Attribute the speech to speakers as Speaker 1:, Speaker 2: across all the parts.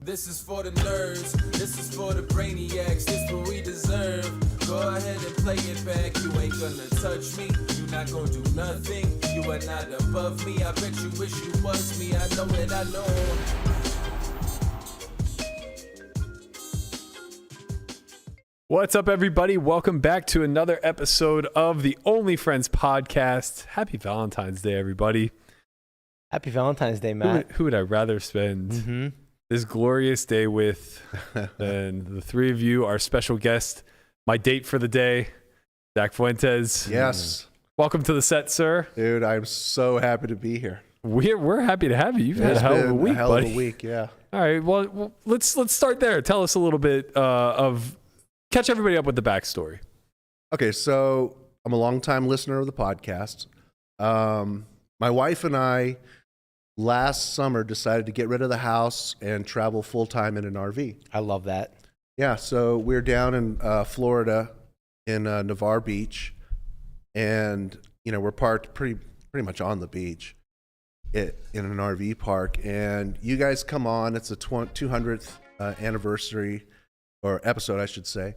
Speaker 1: This is for the nerds, this is for the brainiacs, this what we deserve. Go ahead and play it back, you ain't gonna touch me, you not gonna do nothing, you are not above me, I bet you wish you was me, I know it, I know.
Speaker 2: What's up, everybody? Welcome back to another episode of the Only Friends podcast. Happy Valentine's Day, everybody.
Speaker 3: Happy Valentine's Day, Matt.
Speaker 2: Who would I rather spend this glorious day with than the three of you, our special guest, my date for the day, Zack Fuentes.
Speaker 4: Yes.
Speaker 2: Welcome to the set, sir.
Speaker 4: Dude, I'm so happy to be here.
Speaker 2: We're happy to have you. You've had a hell of a week, buddy.
Speaker 4: Of a week, yeah.
Speaker 2: All right, well, let's start there. Tell us a little bit catch everybody up with the backstory.
Speaker 4: Okay, so I'm a longtime listener of the podcast. My wife and I last summer decided to get rid of the house and travel full-time in an RV.
Speaker 3: I love that.
Speaker 4: Yeah, so we're down in Florida in Navarre Beach, and we're parked pretty much on the beach in an RV park. And you guys come on. It's the 200th anniversary or episode, I should say.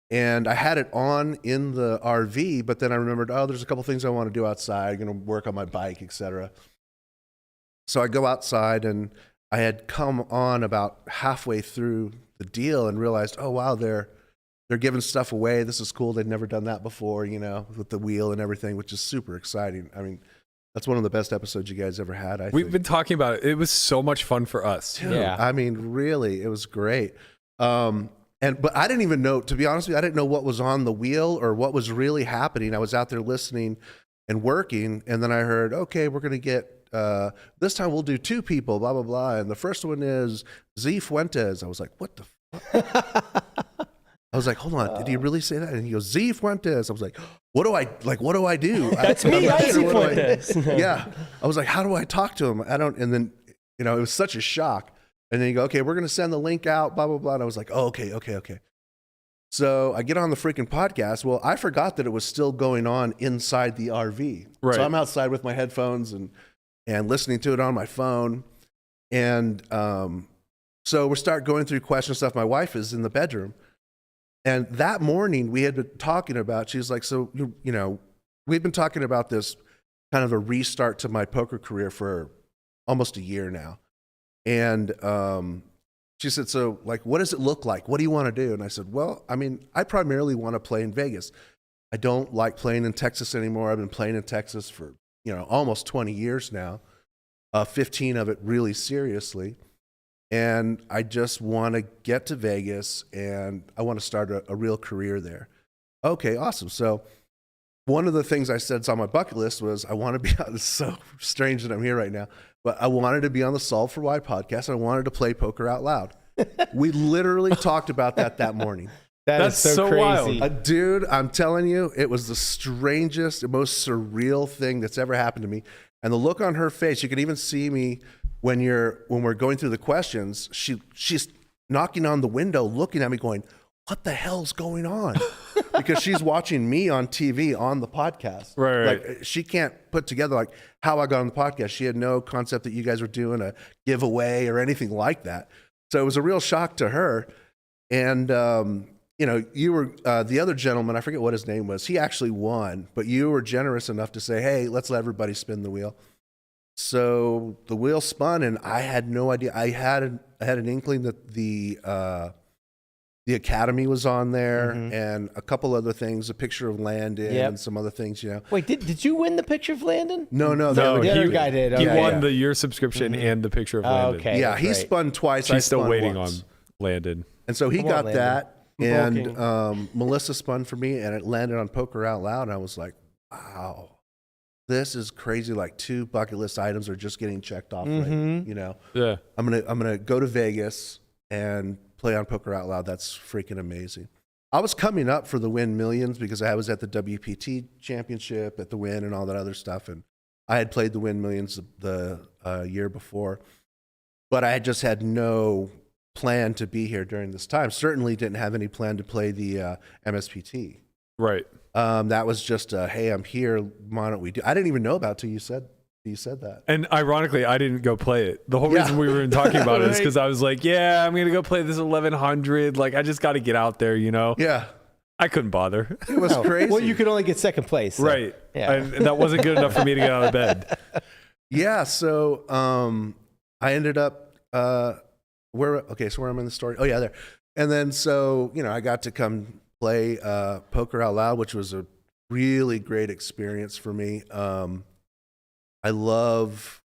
Speaker 4: And I had it on in the RV, but then I remembered, there's a couple things I want to do outside. I'm going to work on my bike, etc. So I go outside, and I had come on about halfway through the deal and realized, oh wow, they're giving stuff away. This is cool. They'd never done that before, with the wheel and everything, which is super exciting. I mean, that's one of the best episodes you guys ever had.
Speaker 2: We've been talking about it. It was so much fun for us.
Speaker 4: Dude,
Speaker 3: yeah.
Speaker 4: I mean, really, it was great. But I didn't even know, to be honest with you, I didn't know what was on the wheel or what was really happening. I was out there listening and working, and then I heard, okay, we're going to get, this time we'll do two people, blah, blah, blah. And the first one is Z Fuentes. I was like, what the fuck? I was like, hold on, did he really say that? And he goes, Z Fuentes. I was like, what do I do?
Speaker 3: That's me, Z Fuentes.
Speaker 4: Yeah. I was like, how do I talk to him? And then, it was such a shock. And then you go, okay, we're going to send the link out, blah, blah, blah. And I was like, oh, okay. So I get on the freaking podcast. Well, I forgot that it was still going on inside the RV.
Speaker 2: Right.
Speaker 4: So I'm outside with my headphones and listening to it on my phone. And so we start going through question stuff. My wife is in the bedroom. And that morning we had been talking about, she's like, so, we've been talking about this kind of a restart to my poker career for almost a year now. And she said, so like, what does it look like? What do you want to do? And I said, well, I mean, I primarily want to play in Vegas. I don't like playing in Texas anymore. I've been playing in Texas for, almost 20 years now, 15 of it really seriously. And I just want to get to Vegas and I want to start a real career there. Okay, awesome. So one of the things I said on my bucket list was I want to be on, it's so strange that I'm here right now, but I wanted to be on the Solve for Why podcast. And I wanted to play poker out loud. We literally talked about that morning.
Speaker 2: That's so
Speaker 3: crazy.
Speaker 2: wild.
Speaker 4: Dude, I'm telling you, it was the strangest, most surreal thing that's ever happened to me. And the look on her face, you can even see me when we're going through the questions, she's knocking on the window, looking at me going, what the hell's going on? Because she's watching me on TV on the podcast.
Speaker 2: Right.
Speaker 4: Like she can't put together like how I got on the podcast. She had no concept that you guys were doing a giveaway or anything like that. So it was a real shock to her. And, you were the other gentleman, I forget what his name was. He actually won, but you were generous enough to say, hey, let's let everybody spin the wheel. So the wheel spun, and I had no idea. I had an inkling that the Academy was on there, and a couple other things, a picture of Landon and some other things,
Speaker 3: Wait, did you win the picture of Landon?
Speaker 4: No,
Speaker 3: the other guy did.
Speaker 2: He
Speaker 3: Okay.
Speaker 2: won the year subscription and the picture of Landon.
Speaker 3: Okay.
Speaker 4: Yeah, he spun twice.
Speaker 2: She's still waiting
Speaker 4: once.
Speaker 2: on Landon.
Speaker 4: And so he
Speaker 3: Come on,
Speaker 4: got
Speaker 3: Landon.
Speaker 4: that, and Melissa spun for me, and it landed on Poker Out Loud, and I was like, wow. This is crazy. Like 2 bucket list items are just getting checked off. Right,
Speaker 2: Yeah.
Speaker 4: I'm gonna go to Vegas and play on Poker Out Loud. That's freaking amazing. I was coming up for the Win Millions because I was at the WPT championship at the Win and all that other stuff, and I had played the Win Millions the year before, but I just had no plan to be here during this time. Certainly didn't have any plan to play the MSPT.
Speaker 2: Right.
Speaker 4: That was just hey, I'm here. Why don't we do? I didn't even know about it till you said you said that.
Speaker 2: And ironically, I didn't go play it. The whole reason we were even talking about it is because I was like, yeah, I'm going to go play this 1100. Like, I just got to get out there, you know?
Speaker 4: Yeah.
Speaker 2: I couldn't bother.
Speaker 4: It was crazy.
Speaker 3: Well, you could only get second place. So.
Speaker 2: Right.
Speaker 3: Yeah.
Speaker 2: And that wasn't good enough for me to get out of bed.
Speaker 4: Yeah. So I ended up, where I'm in the story. Oh, yeah, there. And then so, I got to come play Poker Out Loud, which was a really great experience for me. I love,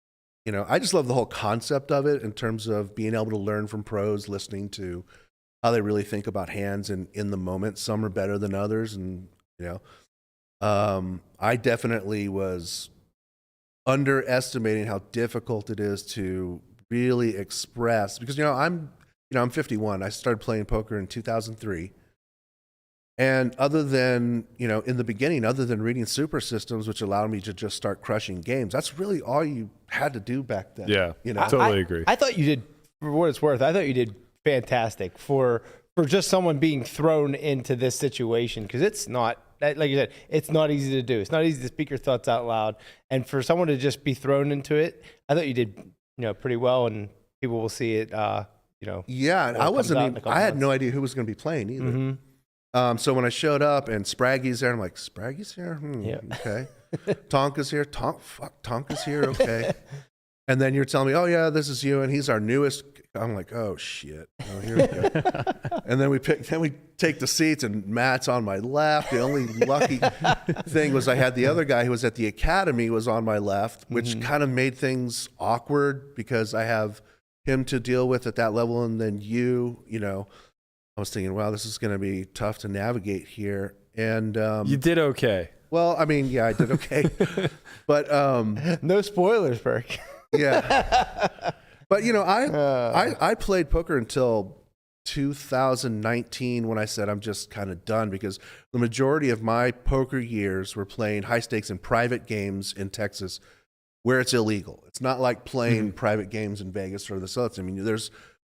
Speaker 4: I just love the whole concept of it in terms of being able to learn from pros, listening to how they really think about hands and in the moment. Some are better than others. And, I definitely was underestimating how difficult it is to really express, because, I'm 51. I started playing poker in 2003. And other than, in the beginning, other than reading super systems, which allowed me to just start crushing games, that's really all you had to do back then.
Speaker 2: Yeah, totally agree.
Speaker 3: I thought you did, for what it's worth, I thought you did fantastic for just someone being thrown into this situation, because it's not, like you said, it's not easy to do. It's not easy to speak your thoughts out loud. And for someone to just be thrown into it, I thought you did, pretty well, and people will see it,
Speaker 4: Yeah, and I had no idea who was going to be playing either.
Speaker 3: Mm-hmm.
Speaker 4: So when I showed up and Spraggy's there, I'm like, Spraggy's here? Okay. Tonka's here? Tonka's here? Okay. And then you're telling me, oh, yeah, this is you, and he's our newest. I'm like, oh, shit. Oh, here we go. And then we take the seats, and Matt's on my left. The only lucky thing was I had the other guy who was at the academy was on my left, which kind of made things awkward because I have him to deal with at that level, and then I was thinking, wow, this is going to be tough to navigate here. And
Speaker 2: you did okay.
Speaker 4: Well, I mean, yeah, I did okay. But
Speaker 3: no spoilers, Berk.
Speaker 4: Yeah. But, I played poker until 2019 when I said I'm just kind of done, because the majority of my poker years were playing high stakes in private games in Texas where it's illegal. It's not like playing private games in Vegas or the South. I mean, there's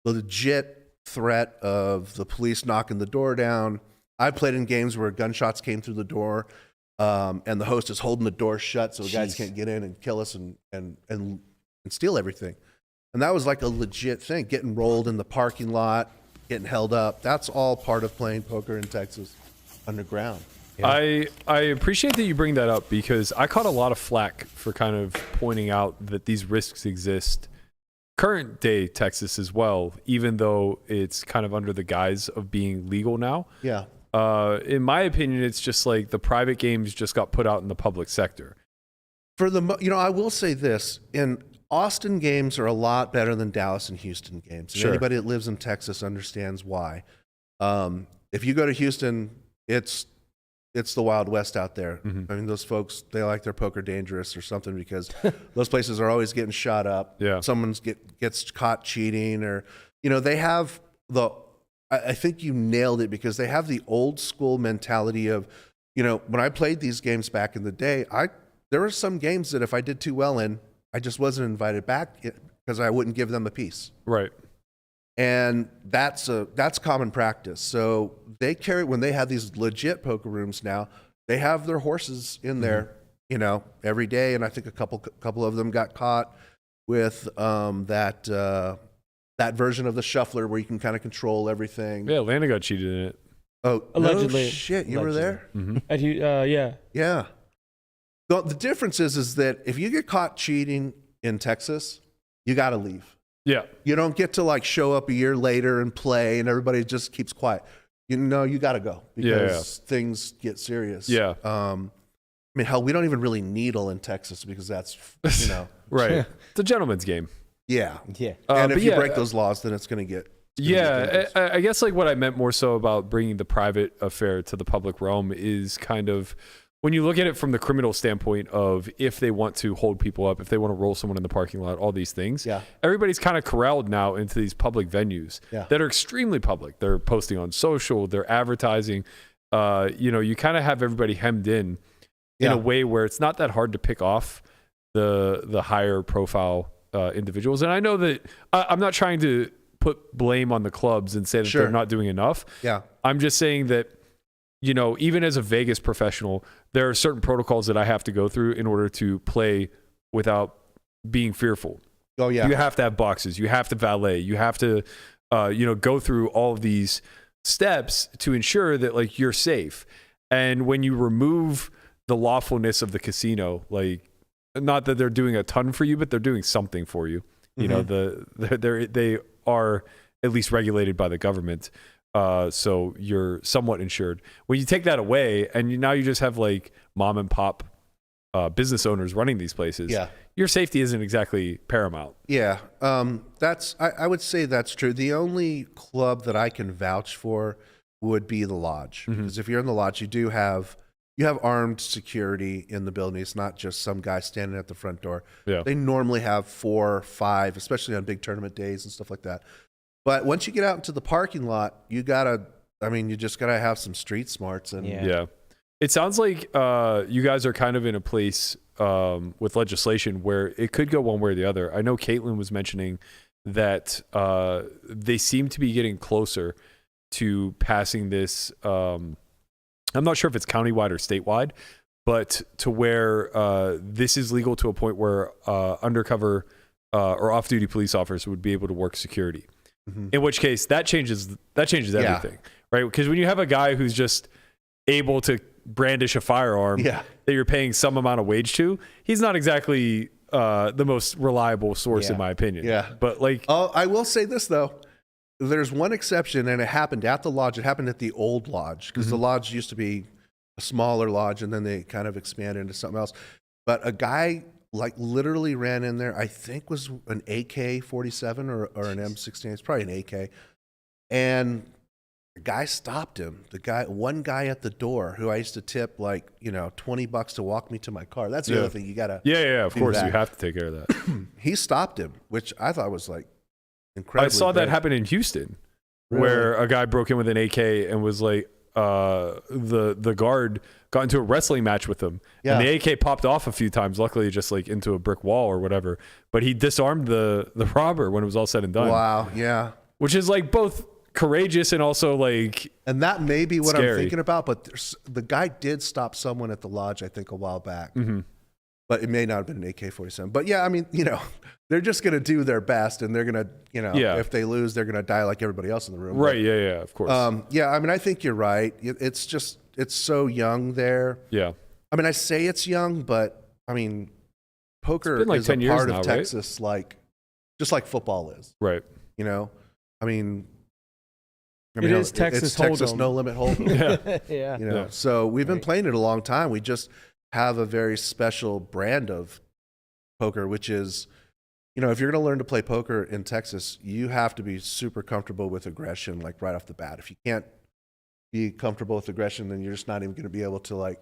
Speaker 4: the legit threat of the police knocking the door down. I played in games where gunshots came through the door, and the host is holding the door shut so the guys can't get in and kill us and steal everything. And that was like a legit thing, getting rolled in the parking lot, getting held up. That's all part of playing poker in Texas underground.
Speaker 2: Yeah. I appreciate that you bring that up, because I caught a lot of flack for kind of pointing out that these risks exist current day Texas as well, even though it's kind of under the guise of being legal now.
Speaker 4: Yeah.
Speaker 2: In my opinion, it's just like the private games just got put out in the public sector.
Speaker 4: I will say this, in Austin games are a lot better than Dallas and Houston games. And anybody that lives in Texas understands why. If you go to Houston, it's the Wild West out there. I mean, those folks, they like their poker dangerous or something, because those places are always getting shot up.
Speaker 2: Yeah.
Speaker 4: Someone gets caught cheating, or, they have I think you nailed it, because they have the old school mentality of, when I played these games back in the day, there were some games that if I did too well in, I just wasn't invited back because I wouldn't give them a piece.
Speaker 2: Right.
Speaker 4: And that's common practice. So when they have these legit poker rooms now, they have their horses in there, every day. And I think a couple of them got caught with that version of the shuffler where you can kind of control everything.
Speaker 2: Yeah, Landon got cheated in it.
Speaker 4: Oh,
Speaker 3: allegedly.
Speaker 4: No shit, you were there?
Speaker 3: Yeah.
Speaker 4: Yeah. The difference is that if you get caught cheating in Texas, you got to leave.
Speaker 2: Yeah.
Speaker 4: You don't get to like show up a year later and play and everybody just keeps quiet. You got to go because things get serious.
Speaker 2: Yeah.
Speaker 4: I mean, hell, we don't even really needle in Texas because that's,
Speaker 2: right. It's a gentleman's game.
Speaker 4: Yeah.
Speaker 3: Yeah.
Speaker 4: And if you break those laws, then it's going to get.
Speaker 2: I guess like what I meant more so about bringing the private affair to the public realm is kind of, when you look at it from the criminal standpoint of if they want to hold people up, if they want to roll someone in the parking lot, all these things, everybody's kind of corralled now into these public venues that are extremely public. They're posting on social, they're advertising. You kind of have everybody hemmed in a way where it's not that hard to pick off the higher profile individuals. And I know that I'm not trying to put blame on the clubs and say that they're not doing enough.
Speaker 4: Yeah.
Speaker 2: I'm just saying that, even as a Vegas professional, there are certain protocols that I have to go through in order to play without being fearful.
Speaker 4: Oh yeah.
Speaker 2: You have to have boxes. You have to valet. You have to, go through all of these steps to ensure that like you're safe. And when you remove the lawfulness of the casino, like not that they're doing a ton for you, but they're doing something for you. You know, they are at least regulated by the government. So you're somewhat insured. When you take that away and now you just have like mom and pop business owners running these places, your safety isn't exactly paramount.
Speaker 4: Yeah, I would say that's true. The only club that I can vouch for would be the lodge, because if you're in the lodge, you have armed security in the building. It's not just some guy standing at the front door.
Speaker 2: Yeah.
Speaker 4: They normally have 4 or 5, especially on big tournament days and stuff like that. But once you get out into the parking lot, you just gotta have some street smarts. And
Speaker 2: yeah. It sounds like you guys are kind of in a place with legislation where it could go one way or the other. I know Caitlin was mentioning that they seem to be getting closer to passing this. I'm not sure if it's countywide or statewide, but to where this is legal to a point where undercover or off-duty police officers would be able to work security. In which case, that changes everything, right? Because when you have a guy who's just able to brandish a firearm that you're paying some amount of wage to, he's not exactly the most reliable source in my opinion.
Speaker 4: Yeah.
Speaker 2: But like,
Speaker 4: I will say this though, there's one exception, and it happened at the lodge. It happened at the old lodge, because the lodge used to be a smaller lodge, and then they kind of expanded into something else. But a guy like literally ran in there, I think was an AK-47 or an M16. It's probably an AK. And the guy stopped him. One guy at the door who I used to tip like, $20 to walk me to my car. That's the other thing you gotta.
Speaker 2: Yeah. Of course, you have to take care of that.
Speaker 4: He stopped him, which I thought was like incredible.
Speaker 2: I saw that happen in Houston, where a guy broke in with an AK and was like, the guard got into a wrestling match with him, and the AK popped off a few times. Luckily, just like into a brick wall or whatever. But he disarmed the robber when it was all said and done.
Speaker 4: Wow. Yeah.
Speaker 2: Which is like both courageous and also like,
Speaker 4: and that may be what
Speaker 2: scary.
Speaker 4: I'm thinking about. But the guy did stop someone at the lodge, I think, a while back. But it may not have been an AK-47. But yeah, I mean, they're just going to do their best, and they're going to, if they lose, they're going to die like everybody else in the room.
Speaker 2: Right.
Speaker 4: But,
Speaker 2: yeah. Of course.
Speaker 4: Yeah. I mean, I think you're right. It's so young there.
Speaker 2: Yeah.
Speaker 4: I mean, I say it's young, but I mean, poker
Speaker 2: like
Speaker 4: is a
Speaker 2: 10 years
Speaker 4: part
Speaker 2: now,
Speaker 4: of Texas, just like football is.
Speaker 2: Right.
Speaker 4: I mean,
Speaker 3: it is Texas
Speaker 4: it's Texas
Speaker 3: Hold'em.
Speaker 4: No Limit Hold'em.
Speaker 3: Yeah.
Speaker 4: So we've been playing it a long time. We just have a very special brand of poker, which is, if you're going to learn to play poker in Texas, you have to be super comfortable with aggression, like right off the bat. If you can't be comfortable with aggression, then you're just not even going to be able to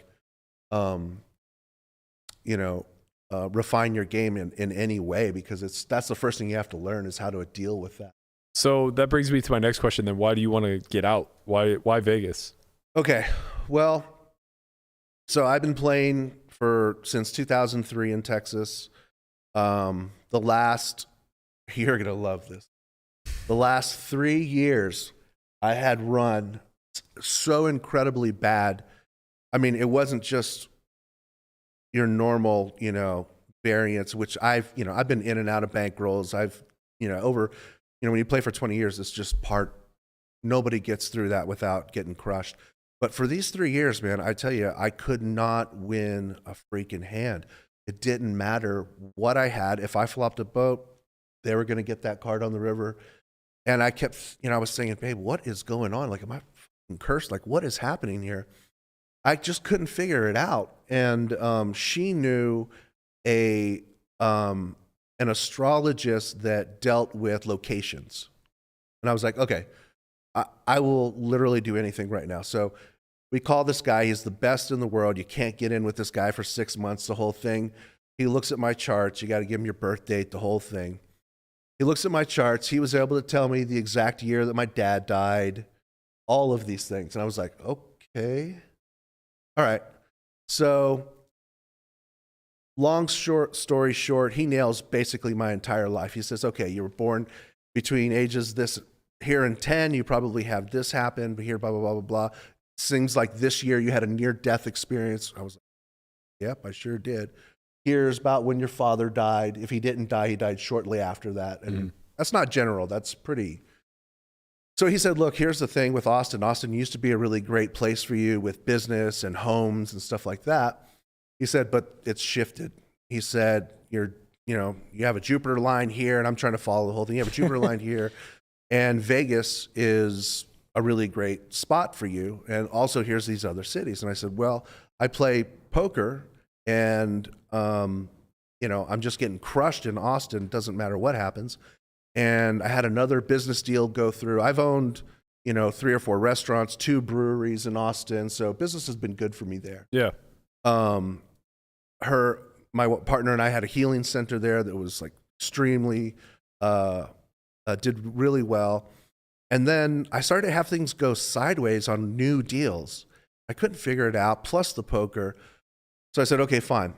Speaker 4: refine your game in any way, because that's the first thing you have to learn is how to deal with that.
Speaker 2: So that brings me to my next question then. Why do you want to get out? Why Vegas? Okay.
Speaker 4: Well, so I've been playing since 2003 in Texas. You're going to love this. The last 3 years I had run so incredibly bad. I mean, it wasn't just your normal, variance, which I've been in and out of bankrolls. When you play for 20 years, it's just nobody gets through that without getting crushed. But for these 3 years, man, I tell you, I could not win a freaking hand. It didn't matter what I had. If I flopped a boat, they were going to get that card on the river. And I kept, I was saying, babe, what is going on? Like, am I fucking cursed? Like, what is happening here? I just couldn't figure it out. And she knew an astrologist that dealt with locations. And I was like, okay, I will literally do anything right now. So we call this guy. He's the best in the world. You can't get in with this guy for 6 months, the whole thing. He looks at my charts. You got to give him your birth date, the whole thing. He looks at my charts. He was able to tell me the exact year that my dad died, all of these things. And I was like, okay. All right. So long story short, he nails basically my entire life. He says, okay, you were born between ages this here and 10. You probably have this happen, but here, blah, blah, blah, blah, blah. Things like this year, you had a near-death experience. I was like, yep, I sure did. here's about when your father died. If he didn't die, he died shortly after that. And that's not general. That's pretty. So he said, look, here's the thing with Austin. Austin used to be a really great place for you with business and homes and stuff like that. He said, but it's shifted. He said, you have a Jupiter line here, and I'm trying to follow the whole thing. You have a Jupiter line here, and Vegas is a really great spot for you. And also here's these other cities. And I said, well, I play poker, and I'm just getting crushed in Austin. Doesn't matter what happens. And I had another business deal go through. I've owned, 3 or 4 restaurants, 2 breweries in Austin. So business has been good for me there.
Speaker 2: Yeah.
Speaker 4: My partner and I had a healing center there that was like extremely, did really well. And then I started to have things go sideways on new deals. I couldn't figure it out, plus the poker. So I said, okay, fine.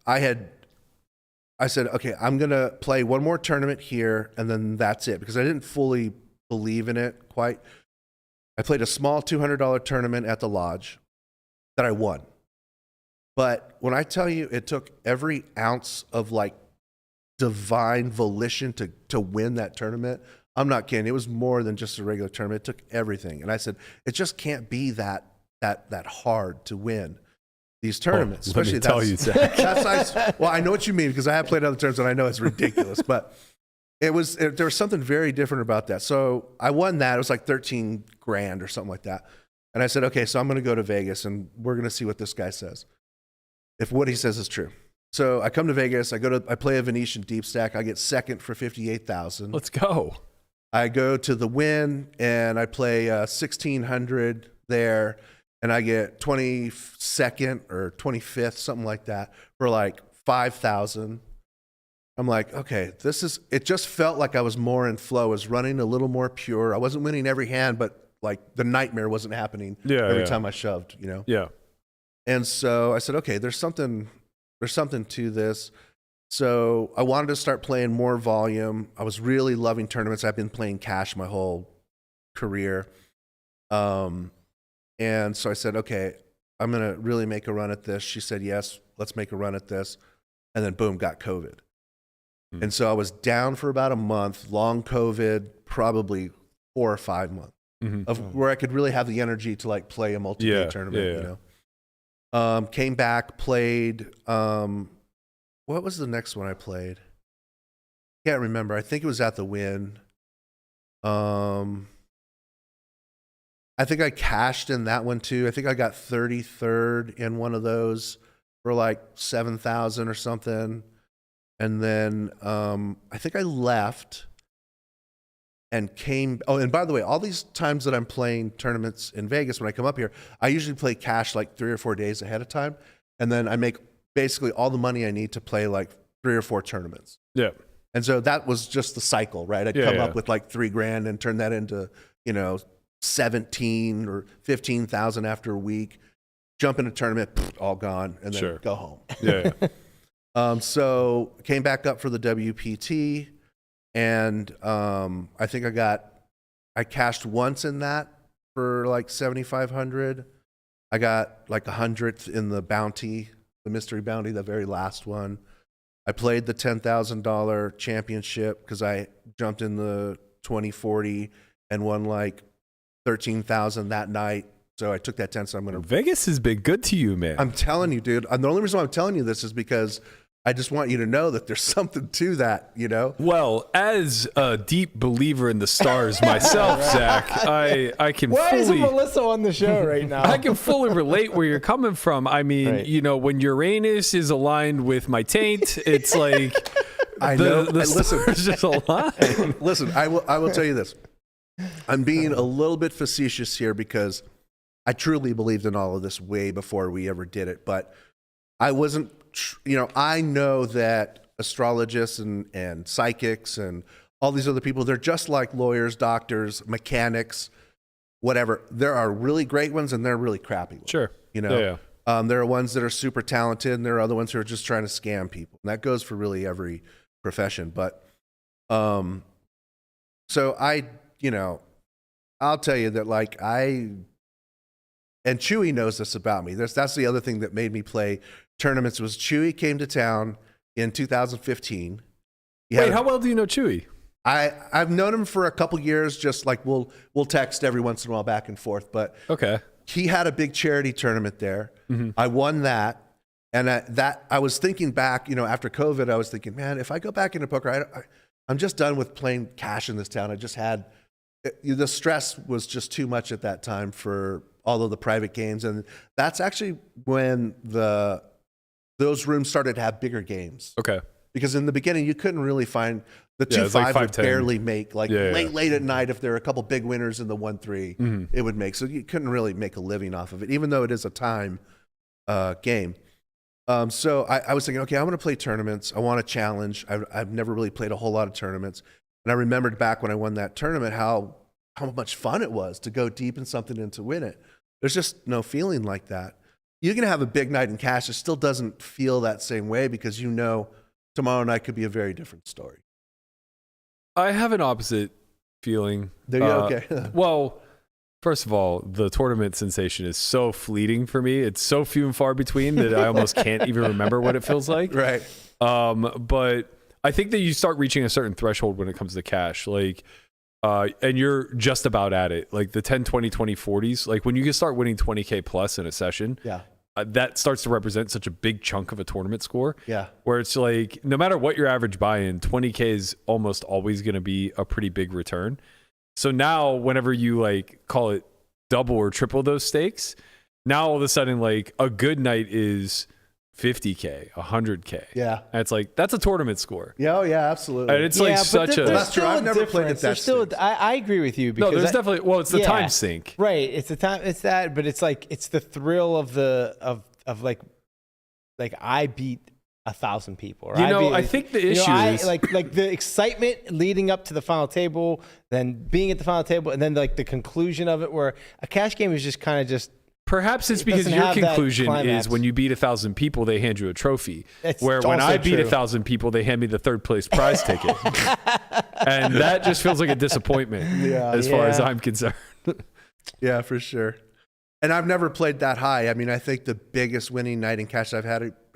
Speaker 4: I said, okay, I'm going to play one more tournament here, and then that's it, because I didn't fully believe in it quite. I played a small $200 tournament at the lodge that I won. But when I tell you it took every ounce of like divine volition to win that tournament, I'm not kidding. It was more than just a regular tournament. It took everything. And I said, it just can't be that hard to win these tournaments.
Speaker 2: Let me tell you, Zack.
Speaker 4: Well, I know what you mean, because I have played other tournaments and I know it's ridiculous, but there was something very different about that. So I won that. It was like 13 grand or something like that. And I said, okay, so I'm going to go to Vegas and we're going to see what this guy says, if what he says is true. So I come to Vegas. I play a Venetian deep stack. I get second for 58,000.
Speaker 2: Let's go.
Speaker 4: I go to the Win and I play 1,600 there, and I get 22nd or 25th, something like that, for like 5,000. I'm like, okay, it just felt like I was more in flow. I was running a little more pure. I wasn't winning every hand, but like the nightmare wasn't happening every time I shoved,
Speaker 2: Yeah.
Speaker 4: And so I said, okay, there's something to this. So I wanted to start playing more volume. I was really loving tournaments. I've been playing cash my whole career. And so I said, okay, I'm going to really make a run at this. She said, yes, let's make a run at this. And then boom, got COVID. And so I was down for about a month, long COVID, probably 4 or 5 months of where I could really have the energy to like play a multi-day tournament, came back, played, what was the next one I played? Can't remember. I think it was at the Win. I think I cashed in that one too. I think I got 33rd in one of those for like 7,000 or something. And then I think I left and came. Oh, and by the way, all these times that I'm playing tournaments in Vegas, when I come up here, I usually play cash like 3 or 4 days ahead of time. And then I make basically all the money I need to play like 3 or 4 tournaments.
Speaker 2: Yeah.
Speaker 4: And so that was just the cycle, right? I'd come up with like 3 grand and turn that into, 17 or 15,000 after a week, jump in a tournament, all gone, and then go home.
Speaker 2: Yeah.
Speaker 4: So came back up for the WPT, and I think I cashed once in that for like 7,500. I got like 100th in the bounty, the mystery bounty, the very last one. I played the $10,000 championship because I jumped in the 2040 and won like 13,000 that night. So I took that 10. So I'm going to.
Speaker 2: Vegas has been good to you, man.
Speaker 4: I'm telling you, dude. And the only reason why I'm telling you this is because I just want you to know that there's something to that,
Speaker 2: Well, as a deep believer in the stars myself, Zach, I can
Speaker 3: Why
Speaker 2: fully.
Speaker 3: isn't Melissa on the show right now?
Speaker 2: I can fully relate where you're coming from. I mean, when Uranus is aligned with my taint, it's like
Speaker 4: I know.
Speaker 2: the stars just align.
Speaker 4: Listen, I will tell you this. I'm being a little bit facetious here because I truly believed in all of this way before we ever did it. But I wasn't, I know that astrologists and psychics and all these other people, they're just like lawyers, doctors, mechanics, whatever. There are really great ones and there are really crappy ones.
Speaker 2: Sure.
Speaker 4: There are ones that are super talented and there are other ones who are just trying to scam people. And that goes for really every profession. But so I'll tell you that like and Chewy knows this about me. That's the other thing that made me play tournaments was Chewy came to town in 2015.
Speaker 2: Wait, how well do you know Chewy?
Speaker 4: I've known him for a couple years, just like we'll text every once in a while back and forth. But
Speaker 2: okay,
Speaker 4: he had a big charity tournament there. I won that. And I was thinking back, after COVID, I was thinking, man, if I go back into poker, I'm just done with playing cash in this town. I just had, the stress was just too much at that time for all of the private games. And that's actually when those rooms started to have bigger games.
Speaker 2: Okay.
Speaker 4: Because in the beginning, you couldn't really find the 2-5
Speaker 2: like
Speaker 4: would
Speaker 2: 5-10.
Speaker 4: barely make late at night. If there were a couple big winners in the 1-3, it would make. So you couldn't really make a living off of it, even though it is a time game. So I was thinking, okay, I'm going to play tournaments. I want a challenge. I've never really played a whole lot of tournaments. And I remembered back when I won that tournament, how much fun it was to go deep in something and to win it. There's just no feeling like that. You can have a big night in cash. It still doesn't feel that same way because tomorrow night could be a very different story.
Speaker 2: I have an opposite feeling.
Speaker 4: There you go. Okay.
Speaker 2: Well, first of all, the tournament sensation is so fleeting for me. It's so few and far between that I almost can't even remember what it feels like.
Speaker 4: Right.
Speaker 2: But I think that you start reaching a certain threshold when it comes to cash. Like, and you're just about at it. Like the 10, 20, 20, 40s. Like when you can start winning 20K plus in a session.
Speaker 4: Yeah.
Speaker 2: That starts to represent such a big chunk of a tournament score.
Speaker 4: Yeah.
Speaker 2: Where it's like, no matter what your average buy-in, 20K is almost always going to be a pretty big return. So now whenever you like call it double or triple those stakes, now all of a sudden like a good night is 50K, 100K.
Speaker 4: Yeah.
Speaker 2: And it's like, that's a tournament score.
Speaker 4: Yeah. Oh yeah, absolutely.
Speaker 2: And it's like such a...
Speaker 4: That's true. I've never played at that
Speaker 3: stage. I agree with you. Because
Speaker 2: no, there's definitely... Well, it's the time sink.
Speaker 3: Right. It's the time. It's that. But it's like, it's the thrill of like I beat 1,000 people. Or
Speaker 2: I think the issue is...
Speaker 3: like the excitement leading up to the final table, then being at the final table, and then like the conclusion of it where a cash game is just kind of just...
Speaker 2: Perhaps it's because your conclusion is when you beat 1,000 people, they hand you a trophy. Where when I beat 1,000 people, they hand me the third place prize ticket. And that just feels like a disappointment as far as I'm concerned.
Speaker 4: Yeah, for sure. And I've never played that high. I mean, I think the biggest winning night in cash I've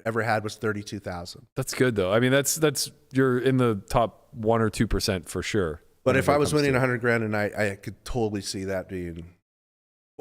Speaker 4: ever had was 32,000.
Speaker 2: That's good though. I mean, that's you're in the top 1 or 2% for sure.
Speaker 4: But if I was winning 100 grand a night, I could totally see that being...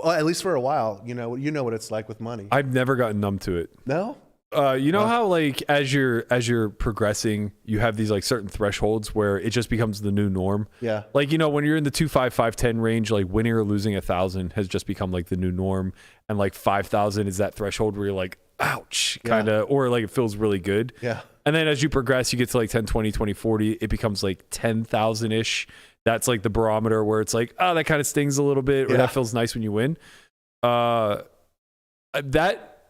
Speaker 4: Well, at least for a while, you know what it's like with money.
Speaker 2: I've never gotten numb to it.
Speaker 4: No?
Speaker 2: You know how like as you're progressing, you have these like certain thresholds where it just becomes the new norm.
Speaker 4: Yeah.
Speaker 2: Like when you're in the 2-5, 5-10 range, like winning or losing 1,000 has just become like the new norm, and like 5,000 is that threshold where you're like, ouch, kind of, or like it feels really good.
Speaker 4: Yeah.
Speaker 2: And then as you progress, you get to like 10, 20, 20, 40, it becomes like 10,000 ish. That's like the barometer where it's like, oh, that kind of stings a little bit, or that feels nice when you win. That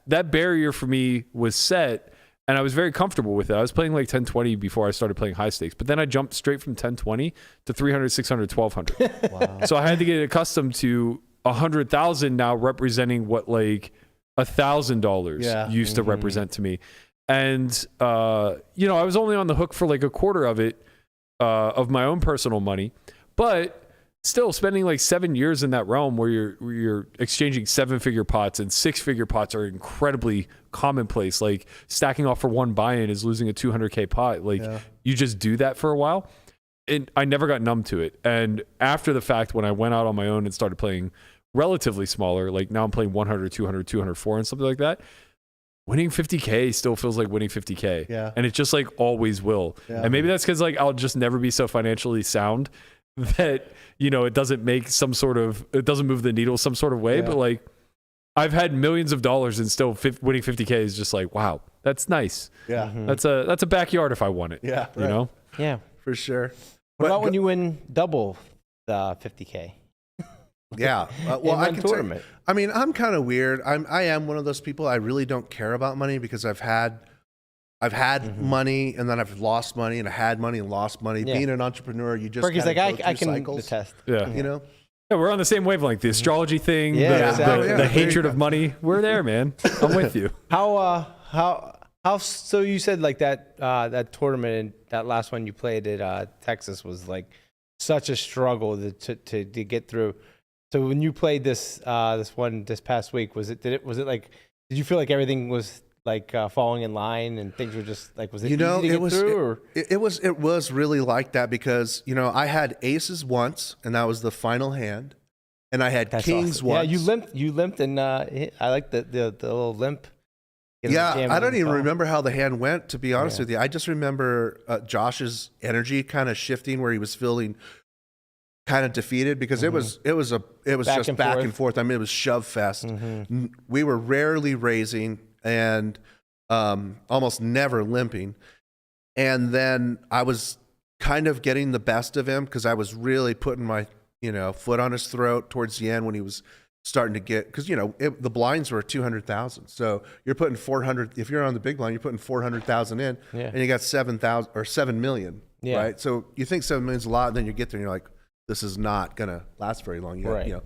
Speaker 2: barrier for me was set, and I was very comfortable with it. I was playing like 1020 before I started playing high stakes, but then I jumped straight from 1020 to 300, 600, 1,200. Wow. So I had to get accustomed to 100,000 now representing what like $1,000 used to represent to me. And, I was only on the hook for like a quarter of it, of my own personal money, but still spending like 7 years in that realm where you're exchanging 7-figure pots, and 6-figure pots are incredibly commonplace. Like stacking off for one buy-in is losing a 200K pot. Like you just do that for a while. And I never got numb to it. And after the fact, when I went out on my own and started playing relatively smaller, like now I'm playing 100, 200, 204 and something like that, winning 50K still feels like winning 50K.
Speaker 4: Yeah.
Speaker 2: And it just like always will. Yeah. And maybe that's because like I'll just never be so financially sound that, it doesn't make it doesn't move the needle some sort of way. But like I've had millions of dollars and still winning 50K is just like, wow, that's nice.
Speaker 4: Yeah.
Speaker 3: Mm-hmm.
Speaker 2: That's a backyard if I want it.
Speaker 4: Yeah.
Speaker 2: You know?
Speaker 3: Yeah.
Speaker 4: For sure.
Speaker 3: What about when you win double the 50K?
Speaker 4: Yeah. Well, I can
Speaker 3: tournament.
Speaker 4: I mean, I'm kind of weird. I am one of those people. I really don't care about money because I've had money, and then I've lost money, and I had money and lost money. Yeah. Being an entrepreneur, you just
Speaker 3: Berkey's like, I can
Speaker 4: cycles.
Speaker 3: attest.
Speaker 2: Yeah.
Speaker 4: Yeah,
Speaker 2: we're on the same wavelength. The astrology thing,
Speaker 3: exactly.
Speaker 2: the hatred of money. We're there, man. I'm with you.
Speaker 3: How so you said like that tournament and that last one you played at Texas was like such a struggle to get through. So when you played this this past week, did you feel like everything was like falling in line and things were just like, was it easy to get through? Or?
Speaker 4: It was really like that because, I had aces once and that was the final hand. And I had kings
Speaker 3: awesome.
Speaker 4: once.
Speaker 3: Yeah, you limped and I like the little limp.
Speaker 4: Yeah, I don't even remember how the hand went, to be honest with you. I just remember Josh's energy kind of shifting where he was feeling kind of defeated because it was just back and forth. I mean, it was shove fest. We were rarely raising and almost never limping. And then I was kind of getting the best of him because I was really putting my foot on his throat towards the end when he was starting to get, because the blinds were 200,000. So you're putting 400. If you're on the big blind, you're putting 400,000 in, and you got 7,000 or 7 million, right? So you think 7 million is a lot, and then you get there and you're like, this is not gonna last very long. You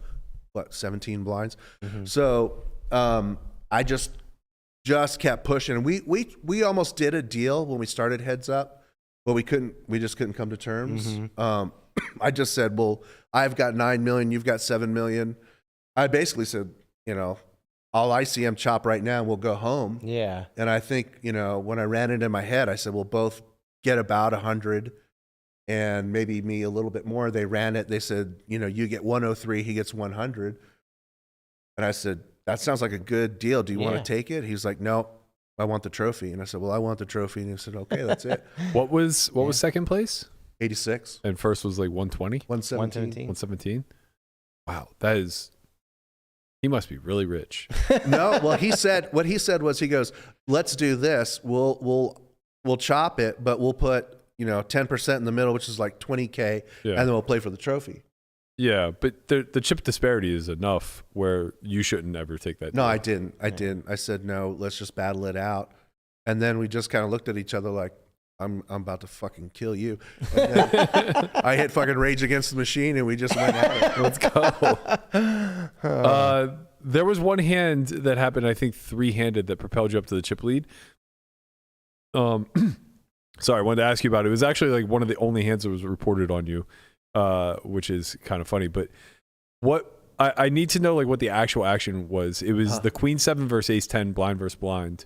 Speaker 4: got, 17 blinds. So I just kept pushing. We almost did a deal when we started heads up, but we just couldn't come to terms. I just said, well, I've got 9 million, you've got 7 million. I basically said, all ICM chop right now, we'll go home.
Speaker 3: Yeah.
Speaker 4: And I think, when I ran it in my head, I said, we'll both get about 100 and maybe me a little bit more. They ran it. They said, you get 103, he gets 100. And I said, that sounds like a good deal. Do you want to take it? He's like, no, I want the trophy. And I said, well, I want the trophy. And he said, okay, that's it.
Speaker 2: What was second place?
Speaker 4: 86.
Speaker 2: And first was like 120?
Speaker 4: 117.
Speaker 2: 117? Wow, he must be really rich.
Speaker 4: No, well, what he said was, he goes, let's do this. We'll chop it, but we'll put, 10% in the middle, which is like 20K, and then we'll play for the trophy.
Speaker 2: Yeah, but the chip disparity is enough where you shouldn't ever take that.
Speaker 4: No, I didn't. I said, no, let's just battle it out. And then we just kind of looked at each other like, I'm about to fucking kill you. And then I hit fucking Rage Against the Machine and we just went at it.
Speaker 2: Let's go. There was one hand that happened, I think 3-handed, that propelled you up to the chip lead. Sorry, I wanted to ask you about it. It was actually like one of the only hands that was reported on you, which is kind of funny. But what I need to know, like, what the actual action was. It was the Queen 7 versus Ace 10, blind versus blind.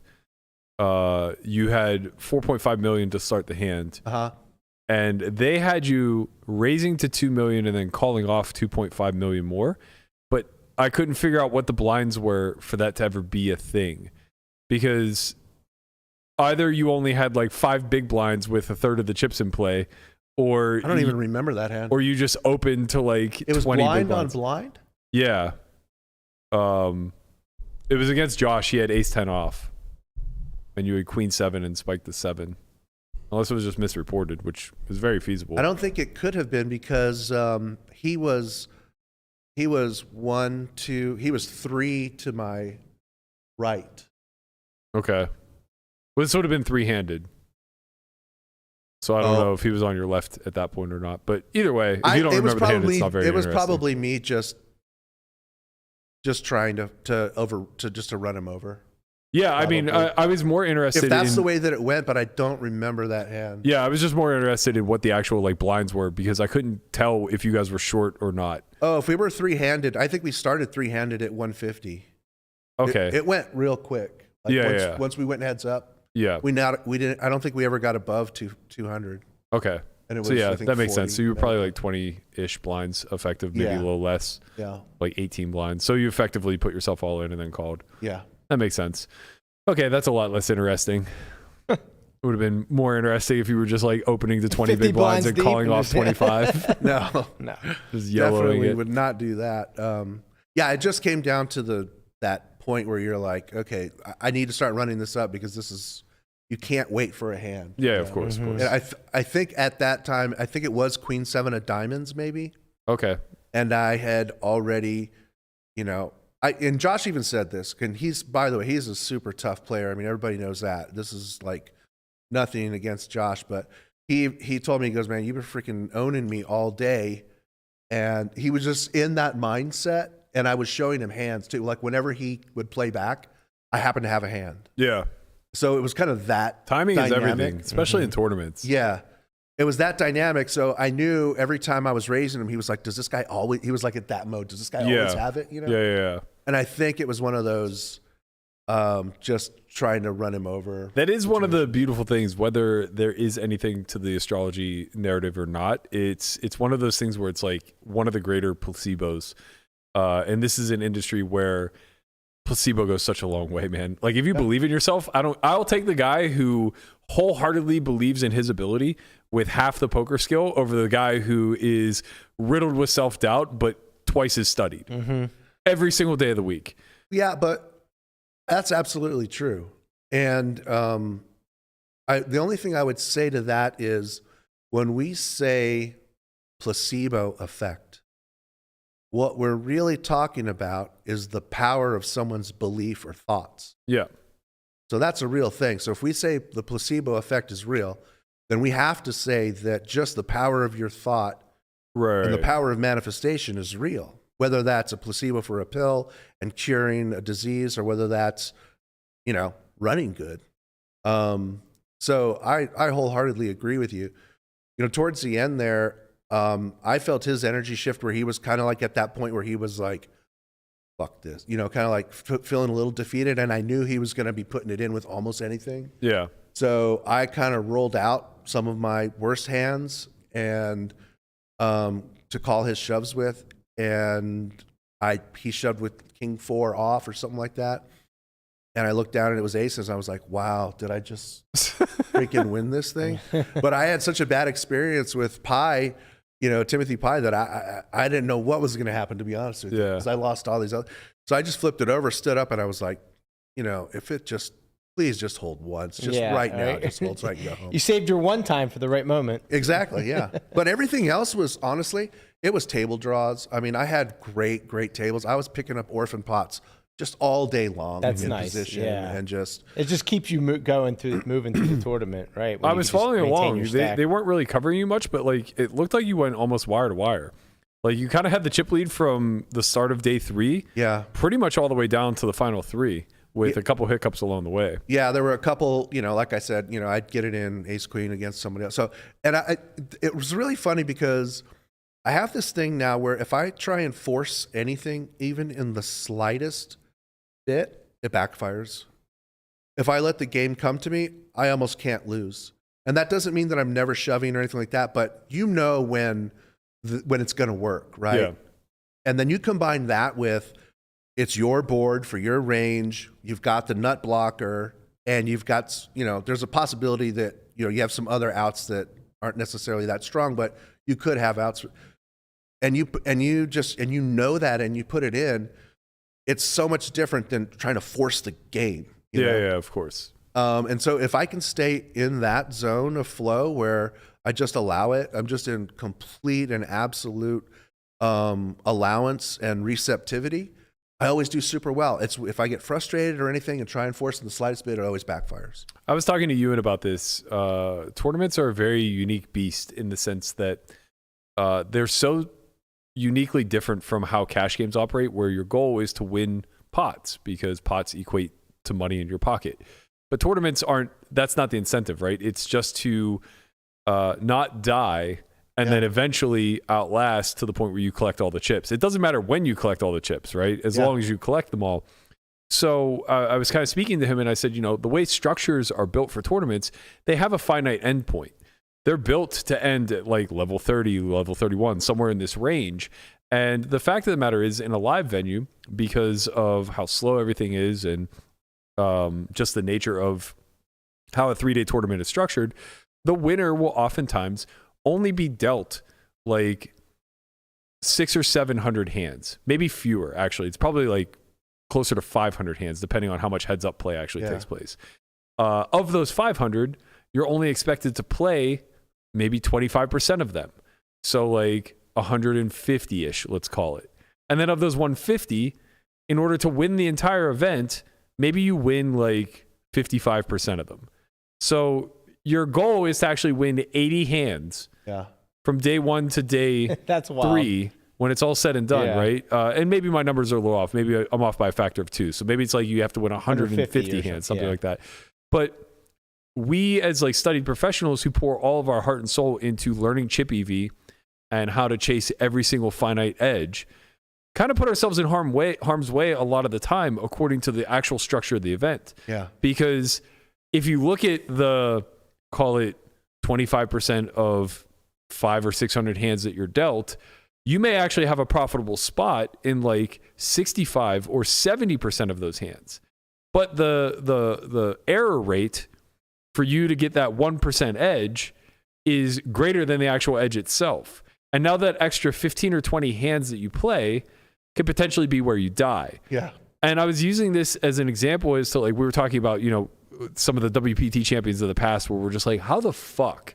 Speaker 2: You had 4.5 million to start the hand, and they had you raising to 2 million and then calling off 2.5 million more. But I couldn't figure out what the blinds were for that to ever be a thing, because either you only had like 5 big blinds with a third of the chips in play, or
Speaker 4: I don't even remember that hand.
Speaker 2: Or you just opened to like
Speaker 4: it was
Speaker 2: 20
Speaker 4: blind
Speaker 2: big
Speaker 4: on
Speaker 2: blinds.
Speaker 4: blind.
Speaker 2: Yeah. It was against Josh. He had Ace 10 off, and you had Queen 7 and spiked the 7. Unless it was just misreported, which is very feasible.
Speaker 4: I don't think it could have been because he was 1, 2. He was 3 to my right.
Speaker 2: Okay. Well, this would have been 3-handed. So I don't know if he was on your left at that point or not. But either way, if you don't remember the hand, it's not very interesting.
Speaker 4: It was probably me just trying to run him over.
Speaker 2: Yeah, probably. I mean, I was more interested
Speaker 4: if that's the way that it went, but I don't remember that hand.
Speaker 2: Yeah, I was just more interested in what the actual like blinds were, because I couldn't tell if you guys were short or not.
Speaker 4: Oh, if we were 3-handed, I think we started 3-handed at 150.
Speaker 2: Okay.
Speaker 4: It went real quick. Like once we went heads up.
Speaker 2: Yeah.
Speaker 4: We didn't. I don't think we ever got above 200.
Speaker 2: Okay.
Speaker 4: And it was,
Speaker 2: so yeah,
Speaker 4: I think,
Speaker 2: that makes
Speaker 4: 40,
Speaker 2: sense. So you were probably like 20-ish blinds effective, maybe a little less.
Speaker 4: Yeah.
Speaker 2: Like 18 blinds. So you effectively put yourself all in and then called.
Speaker 4: Yeah.
Speaker 2: That makes sense. Okay, that's a lot less interesting. It would have been more interesting if you were just like opening to 20 big blinds and calling off 25.
Speaker 4: No.
Speaker 2: Just
Speaker 4: definitely would not do that. Yeah, it just came down to that point where you're like, okay, I need to start running this up because you can't wait for a hand.
Speaker 2: Yeah, of course.
Speaker 4: And I think at that time, I think it was Queen 7 of diamonds, maybe.
Speaker 2: Okay.
Speaker 4: And I had already, and Josh even said this, and by the way, he's a super tough player. I mean, everybody knows that. This is like nothing against Josh, but he told me, he goes, man, you've been freaking owning me all day. And he was just in that mindset, and I was showing him hands too. Like whenever he would play back, I happened to have a hand.
Speaker 2: Yeah.
Speaker 4: So it was kind of that
Speaker 2: timing
Speaker 4: dynamic.
Speaker 2: is everything, especially in tournaments.
Speaker 4: Yeah. it was that dynamic. So I knew every time I was raising him, he was like, does this guy always, he was like at that mode. Does this guy always have it? You know?
Speaker 2: Yeah.
Speaker 4: And I think it was one of those, just trying to run him over.
Speaker 2: That is one of the beautiful things, whether there is anything to the astrology narrative or not. It's one of those things where it's like one of the greater placebos. And this is an industry where placebo goes such a long way, man. Like if you believe in yourself, I'll take the guy who wholeheartedly believes in his ability with half the poker skill over the guy who is riddled with self-doubt, but twice as studied every single day of the week.
Speaker 4: Yeah, but that's absolutely true. And the only thing I would say to that is when we say placebo effect, what we're really talking about is the power of someone's belief or thoughts.
Speaker 2: Yeah.
Speaker 4: So that's a real thing. So if we say the placebo effect is real, then we have to say that just the power of your thought and the power of manifestation is real. Whether that's a placebo for a pill and curing a disease, or whether that's, running good. So I wholeheartedly agree with you. Towards the end there, I felt his energy shift where he was kind of like at that point where he was like, fuck this, kind of like feeling a little defeated. And I knew he was going to be putting it in with almost anything. Yeah. So I kind of rolled out some of my worst hands and to call his shoves with. And he shoved with King 4 off or something like that. And I looked down and it was aces. I was like, wow, did I just freaking win this thing? But I had such a bad experience with Pie, Timothy Pie, that I didn't know what was going to happen, to be honest with you. Because I lost all these other. So I just flipped it over, stood up, and I was like, if it please just hold once. Just right now, just hold so I can go home.
Speaker 3: You saved your one time for the right moment.
Speaker 4: Exactly, yeah. But everything else was, honestly, it was table draws. I mean, I had great tables. I was picking up orphan pots just all day long.
Speaker 3: That's
Speaker 4: in
Speaker 3: nice.
Speaker 4: Position and
Speaker 3: it just keeps you moving through the tournament, right?
Speaker 2: I was following along. They weren't really covering you much, but like it looked like you went almost wire to wire. Like you kind of had the chip lead from the start of day 3, pretty much all the way down to the final 3. With a couple hiccups along the way.
Speaker 4: Yeah, there were a couple, like I said, I'd get it in ace queen against somebody else. So, and it was really funny because I have this thing now where if I try and force anything, even in the slightest bit, it backfires. If I let the game come to me, I almost can't lose. And that doesn't mean that I'm never shoving or anything like that, but when it's going to work, right? Yeah. And then you combine that with it's your board for your range. You've got the nut blocker, and you've got, there's a possibility that, you have some other outs that aren't necessarily that strong, but you could have outs. And you know that, and you put it in. It's so much different than trying to force the game. You know?
Speaker 2: Yeah, of course.
Speaker 4: And so if I can stay in that zone of flow where I just allow it, I'm just in complete and absolute allowance and receptivity, I always do super well. It's if I get frustrated or anything and try and force in the slightest bit, it always backfires.
Speaker 2: I was talking to Ewan about this. Tournaments are a very unique beast in the sense that they're so uniquely different from how cash games operate, where your goal is to win pots because pots equate to money in your pocket. But tournaments that's not the incentive, right? It's just to not die and then eventually outlast to the point where you collect all the chips. It doesn't matter when you collect all the chips, right? As long as you collect them all. So I was kind of speaking to him and I said, the way structures are built for tournaments, they have a finite endpoint. They're built to end at like level 30, level 31, somewhere in this range. And the fact of the matter is, in a live venue, because of how slow everything is and just the nature of how a 3-day tournament is structured, the winner will oftentimes only be dealt like 600 or 700 hands, maybe fewer. Actually, it's probably like closer to 500 hands, depending on how much heads up play actually takes place. Of those 500, you're only expected to play maybe 25% of them. So like 150-ish, let's call it. And then of those 150, in order to win the entire event, maybe you win like 55% of them. So your goal is to actually win 80 hands from day 1 to day
Speaker 3: That's
Speaker 2: 3 when it's all said and done, right? And maybe my numbers are a little off. Maybe I'm off by a factor of 2. So maybe it's like you have to win 150 hands, something like that. But we as like studied professionals who pour all of our heart and soul into learning chip EV and how to chase every single finite edge kind of put ourselves in harm's way a lot of the time according to the actual structure of the event.
Speaker 4: Yeah.
Speaker 2: Because if you look at the, call it 25% of 500 or 600 hands that you're dealt, you may actually have a profitable spot in like 65 or 70% of those hands. But the error rate for you to get that 1% edge is greater than the actual edge itself. And now that extra 15 or 20 hands that you play could potentially be where you die.
Speaker 4: Yeah.
Speaker 2: And I was using this as an example as to like, we were talking about, you know, some of the WPT champions of the past where we're just like, how the fuck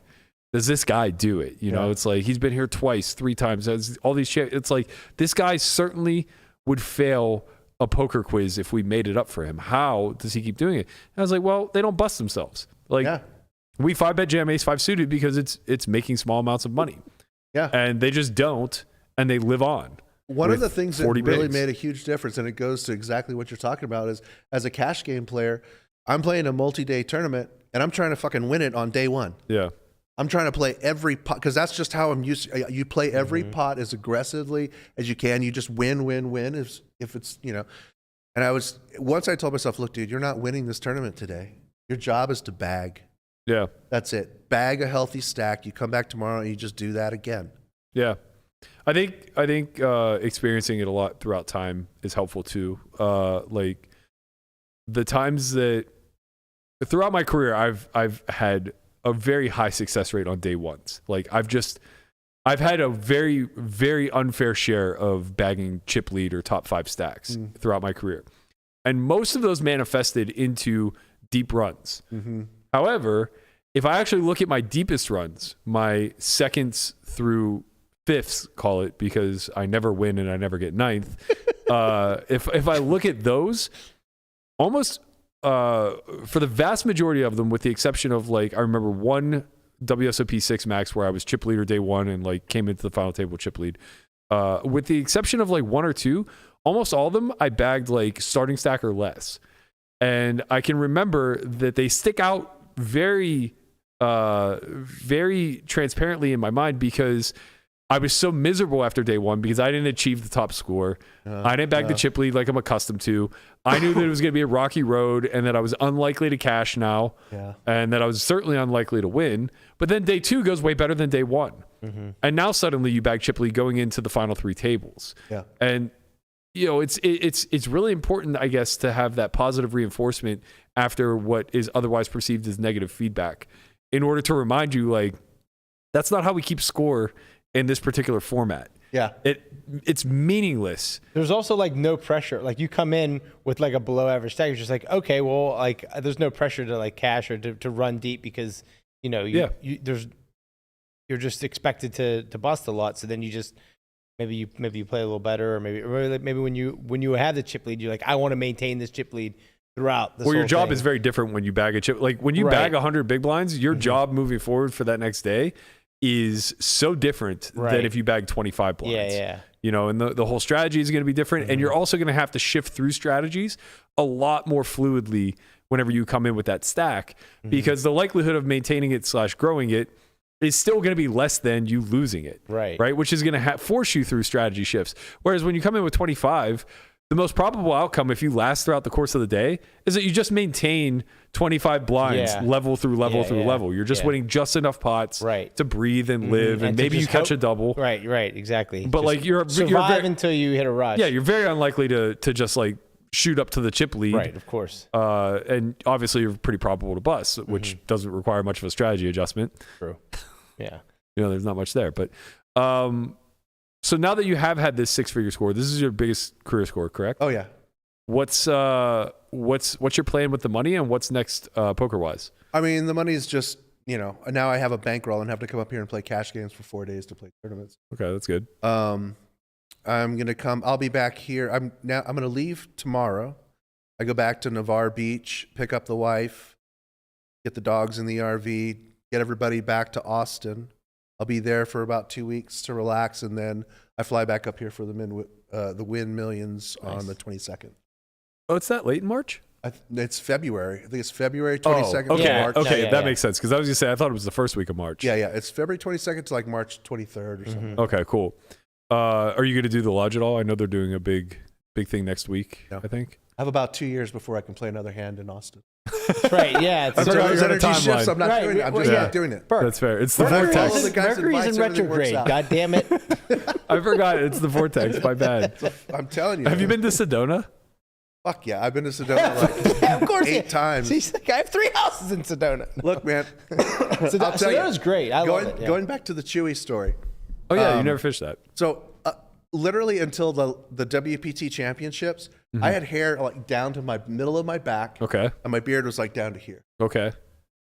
Speaker 2: does this guy do it? You know, it's like, he's been here twice, 3 times. All these it's like, this guy certainly would fail a poker quiz if we made it up for him. How does he keep doing it? And I was like, well, they don't bust themselves. Like, we 5-bet jam ace 5 suited because it's making small amounts of money.
Speaker 4: Yeah.
Speaker 2: And they just don't, and they live on.
Speaker 4: One of the things that really
Speaker 2: bigs.
Speaker 4: made a huge difference, and it goes to exactly what you're talking about, is as a cash game player, I'm playing a multi-day tournament, and I'm trying to fucking win it on day one.
Speaker 2: Yeah.
Speaker 4: I'm trying to play every pot, because that's just how I'm used to. You play every pot as aggressively as you can. You just win if it's, you know. And once I told myself, look, dude, you're not winning this tournament today. Your job is to bag.
Speaker 2: Yeah.
Speaker 4: That's it. Bag a healthy stack. You come back tomorrow and you just do that again.
Speaker 2: Yeah. I think experiencing it a lot throughout time is helpful too. Like the times that throughout my career, I've had a very high success rate on day ones. Like I've had a very, very unfair share of bagging chip lead or top 5 stacks throughout my career. And most of those manifested into deep runs. However, if I actually look at my deepest runs, my seconds through 5ths, call it, because I never win and I never get 9th. If I look at those, almost for the vast majority of them, with the exception of like, I remember one WSOP 6 max where I was chip leader day 1 and like came into the final table chip lead. With the exception of like 1 or 2, almost all of them I bagged like starting stack or less. And I can remember that they stick out very, very transparently in my mind because I was so miserable after day 1 because I didn't achieve the top score. I didn't bag the chip lead like I'm accustomed to. I knew that it was going to be a rocky road and that I was unlikely to cash now and that I was certainly unlikely to win. But then day 2 goes way better than day 1. And now suddenly you bag chip lead going into the final 3 tables. And you know, it's really important, I guess, to have that positive reinforcement after what is otherwise perceived as negative feedback in order to remind you, like, that's not how we keep score in this particular format. It's meaningless.
Speaker 3: There's also like no pressure. Like you come in with like a below average stack, you're just like, okay, well, like there's no pressure to like cash or to run deep because, you know, you're just expected to bust a lot. So then you just, maybe you play a little better, or maybe when you have the chip lead, you're like, I want to maintain this chip lead throughout this.
Speaker 2: Well, your
Speaker 3: whole
Speaker 2: job
Speaker 3: thing.
Speaker 2: is very different when you bag a chip. Like when you bag 100 big blinds, your job moving forward for that next day is so different than if you bag 25 blinds. You know, and the whole strategy is going to be different. And you're also going to have to shift through strategies a lot more fluidly whenever you come in with that stack, because the likelihood of maintaining it / growing it is still going to be less than you losing it. Right. Which is going to force you through strategy shifts. Whereas when you come in with 25, the most probable outcome, if you last throughout the course of the day, is that you just maintain 25 blinds level through level through level. You're just winning just enough pots to breathe and live, and maybe you catch a double.
Speaker 3: Right, exactly.
Speaker 2: But just like you're
Speaker 3: survive until you hit a rush.
Speaker 2: Yeah, you're very unlikely to just like shoot up to the chip lead.
Speaker 3: Right, of course.
Speaker 2: And obviously you're pretty probable to bust, which doesn't require much of a strategy adjustment.
Speaker 3: True. Yeah.
Speaker 2: You know, there's not much there. But so now that you have had this 6-figure score, this is your biggest career score, correct?
Speaker 4: Oh yeah.
Speaker 2: What's your plan with the money, and what's next poker wise?
Speaker 4: I mean, the money is just, you know, now I have a bankroll and have to come up here and play cash games for 4 days to play tournaments.
Speaker 2: Okay, that's good.
Speaker 4: I'm gonna come. I'll be back here. I'm gonna leave tomorrow. I go back to Navarre Beach, pick up the wife, get the dogs in the RV, get everybody back to Austin. I'll be there for about 2 weeks to relax, and then I fly back up here for the Win Millions on the 22nd.
Speaker 2: Oh, it's that late in March?
Speaker 4: It's February. I think it's February 22nd
Speaker 2: okay,
Speaker 4: to March.
Speaker 2: okay,
Speaker 3: Yeah,
Speaker 2: that
Speaker 3: yeah.
Speaker 2: makes sense because I was gonna say I thought it was the first week of March.
Speaker 4: Yeah, it's February 22nd to like March 23rd or something.
Speaker 2: Okay, cool. Are you gonna do the lodge at all? I know they're doing a big thing next week.
Speaker 4: No.
Speaker 2: I think.
Speaker 4: I have about 2 years before I can play another hand in Austin.
Speaker 3: That's right. Yeah. It's
Speaker 4: I forgot
Speaker 2: you're
Speaker 4: those
Speaker 2: on a
Speaker 4: energy shifts.
Speaker 2: timeline.
Speaker 4: I'm not
Speaker 3: Right,
Speaker 4: doing it. I'm
Speaker 3: well,
Speaker 4: just
Speaker 3: yeah.
Speaker 4: not doing it.
Speaker 3: Burke.
Speaker 2: That's fair. It's the
Speaker 3: Mercury's,
Speaker 2: vortex.
Speaker 4: All the guys'
Speaker 3: Mercury's in
Speaker 4: advice, everything works
Speaker 3: retrograde.
Speaker 4: out.
Speaker 3: God damn it.
Speaker 2: I forgot. It's the vortex. My bad.
Speaker 4: I'm telling you.
Speaker 2: Have you been to Sedona?
Speaker 4: Fuck yeah. I've been to Sedona like
Speaker 3: Yeah, of course.
Speaker 4: 8 times.
Speaker 3: She's like, I have 3 houses in Sedona.
Speaker 4: Look, man. I'll tell you.
Speaker 3: Sedona's great. I love it. Yeah.
Speaker 4: Going back to the Chewy story.
Speaker 2: Oh yeah, you never fished that.
Speaker 4: So literally until the WPT championships, I had hair like down to my middle of my back.
Speaker 2: Okay.
Speaker 4: And my beard was like down to here.
Speaker 2: Okay.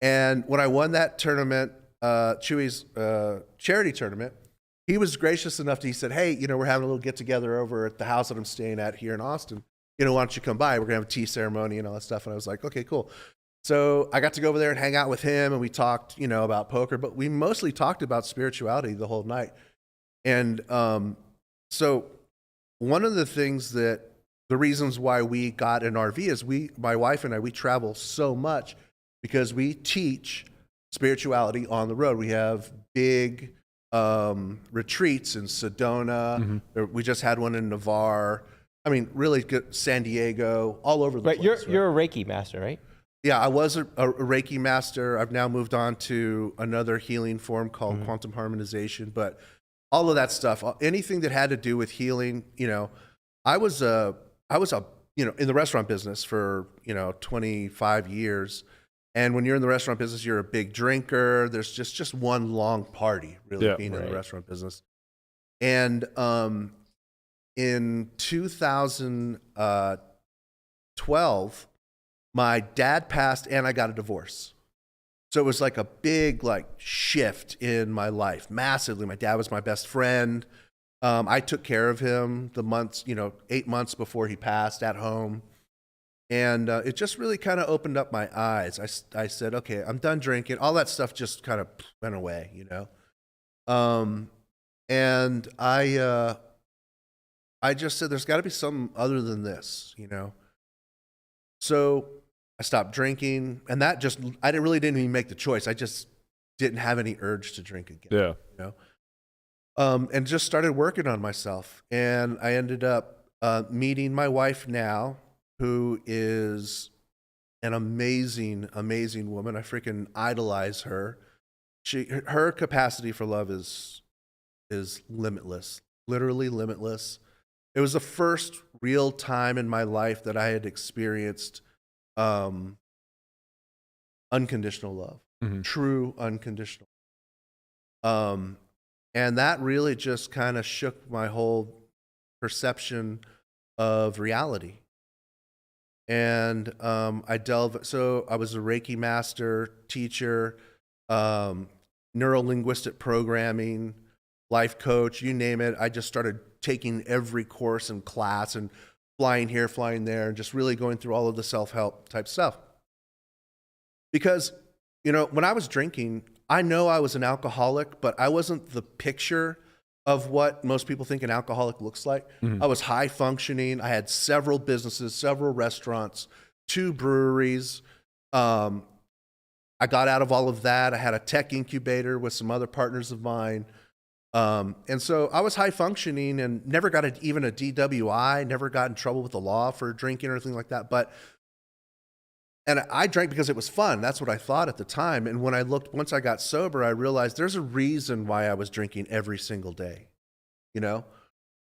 Speaker 4: And when I won that tournament, Chewy's charity tournament, he was gracious enough to, he said, hey, we're having a little get together over at the house that I'm staying at here in Austin. Why don't you come by? We're gonna have a tea ceremony and all that stuff. And I was like, okay, cool. So I got to go over there and hang out with him, and we talked, about poker, but we mostly talked about spirituality the whole night. And so one of the things the reasons why we got an RV is my wife and I, we travel so much because we teach spirituality on the road. We have big retreats in Sedona. We just had one in Navarre. I mean, really good, San Diego, all over the
Speaker 3: Right.
Speaker 4: place.
Speaker 3: You're a Reiki master, right?
Speaker 4: Yeah, I was a Reiki master. I've now moved on to another healing form called quantum harmonization. But all of that stuff, anything that had to do with healing, I was in the restaurant business for 25 years. And when you're in the restaurant business, you're a big drinker. There's just one long party, really, being in the restaurant business. And in 2012, my dad passed and I got a divorce. So it was like a big shift in my life, massively. My dad was my best friend. I took care of him the months, 8 months before he passed at home. And it just really kind of opened up my eyes. I said, okay, I'm done drinking. All that stuff just kind of went away, And I just said, there's got to be something other than this, So I stopped drinking, and I didn't even make the choice. I just didn't have any urge to drink again.
Speaker 2: Yeah.
Speaker 4: And just started working on myself. And I ended up meeting my wife now, who is an amazing, amazing woman. I freaking idolize her. Her capacity for love is limitless, literally limitless. It was the first real time in my life that I had experienced unconditional love, true unconditional. And that really just kind of shook my whole perception of reality. And so I was a Reiki master, teacher, neuro-linguistic programming, life coach, you name it. I just started taking every course and class and flying here, flying there, and just really going through all of the self-help type stuff. Because, when I was drinking, I know I was an alcoholic, but I wasn't the picture of what most people think an alcoholic looks like. I was high functioning. I had several businesses, several restaurants, 2 breweries. I got out of all of that. I had a tech incubator with some other partners of mine. And so I was high functioning and never got even a DWI, never got in trouble with the law for drinking or anything like that. And I drank because it was fun. That's what I thought at the time. And once I got sober, I realized there's a reason why I was drinking every single day. I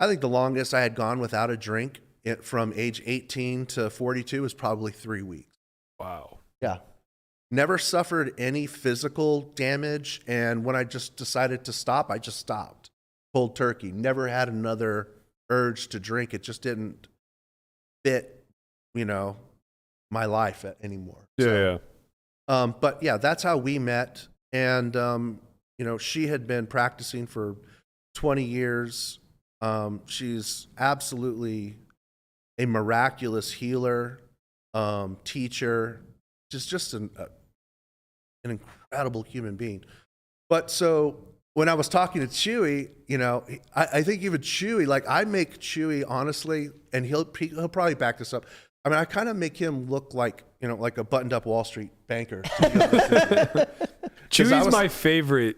Speaker 4: think the longest I had gone without a drink from age 18 to 42 was probably 3 weeks.
Speaker 2: Wow.
Speaker 4: Yeah. Never suffered any physical damage. And when I just decided to stop, I just stopped. Cold turkey. Never had another urge to drink. It just didn't fit, my life anymore.
Speaker 2: Yeah.
Speaker 4: But yeah, that's how we met. And, she had been practicing for 20 years. She's absolutely a miraculous healer, teacher, just an incredible human being. But so when I was talking to Chewy, I think even Chewy, I make Chewy honestly, and he'll probably back this up. I mean, I kind of make him look like, like a buttoned up Wall Street banker. To be honest with you.
Speaker 2: Chewy's my favorite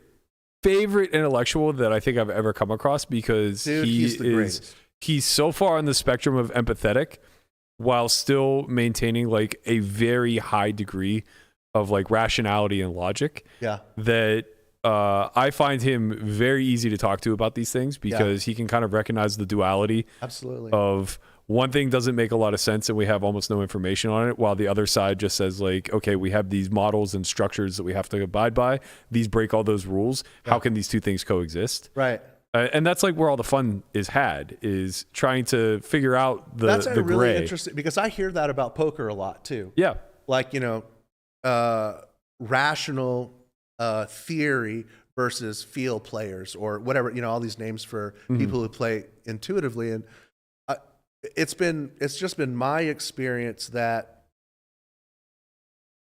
Speaker 2: intellectual that I think I've ever come across, because he's so far on the spectrum of empathetic while still maintaining like a very high degree of like rationality and logic.
Speaker 4: Yeah.
Speaker 2: That I find him very easy to talk to about these things, because he can kind of recognize the duality.
Speaker 4: Absolutely.
Speaker 2: Of one thing doesn't make a lot of sense and we have almost no information on it, while the other side just says like, okay, we have these models and structures that we have to abide by. These break all those rules. Yeah. How can these two things coexist?
Speaker 4: Right.
Speaker 2: And that's like where all the fun is had, is trying to figure out the
Speaker 4: That's
Speaker 2: the
Speaker 4: really
Speaker 2: gray.
Speaker 4: interesting, because I hear that about poker a lot too.
Speaker 2: Yeah.
Speaker 4: Like, rational theory versus feel players, or whatever, all these names for people who play intuitively. And it's just been my experience that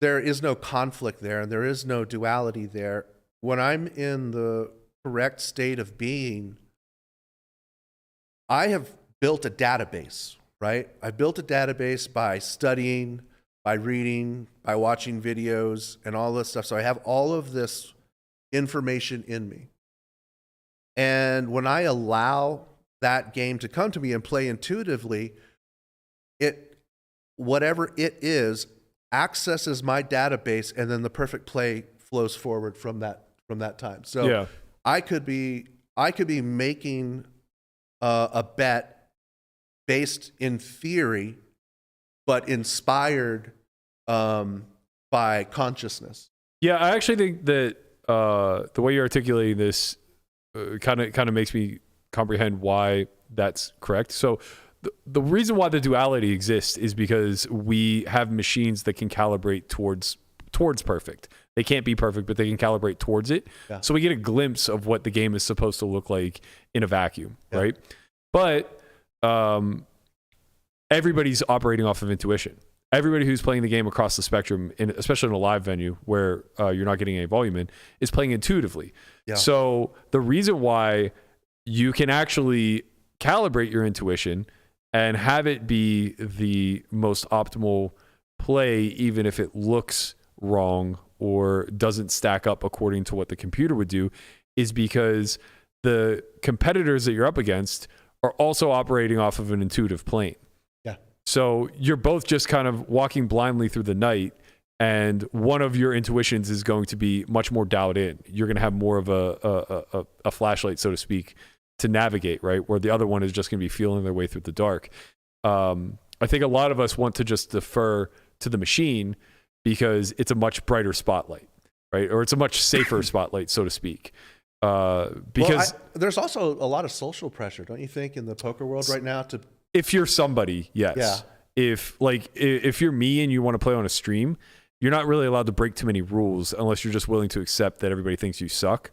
Speaker 4: there is no conflict there, and there is no duality there. When I'm in the correct state of being, I have built a database, right? I built a database by studying, by reading, by watching videos and all this stuff. So I have all of this information in me. And when I allow that game to come to me and play intuitively, whatever it is, accesses my database, and then the perfect play flows forward from that time. So I could be making a bet based in theory, but inspired by consciousness.
Speaker 2: Yeah, I actually think that the way you're articulating this kind of makes me comprehend why that's correct. So the reason why the duality exists is because we have machines that can calibrate towards perfect. They can't be perfect, but they can calibrate towards it. Yeah. So we get a glimpse of what the game is supposed to look like in a vacuum, right? But everybody's operating off of intuition. Everybody who's playing the game across the spectrum, especially in a live venue where you're not getting any volume in, is playing intuitively. Yeah. So the reason why you can actually calibrate your intuition and have it be the most optimal play, even if it looks wrong or doesn't stack up according to what the computer would do, is because the competitors that you're up against are also operating off of an intuitive plane. Yeah. So you're both just kind of walking blindly through the night, and one of your intuitions is going to be much more dialed in. You're going to have more of a flashlight, so to speak, to navigate, right? Where the other one is just going to be feeling their way through the dark. I think a lot of us want to just defer to the machine because it's a much brighter spotlight, right? Or it's a much safer spotlight, so to speak. Because
Speaker 4: there's also a lot of social pressure, don't you think, in the poker world right now?
Speaker 2: If you're somebody, yes. Yeah. If you're me and you want to play on a stream, you're not really allowed to break too many rules unless you're just willing to accept that everybody thinks you suck,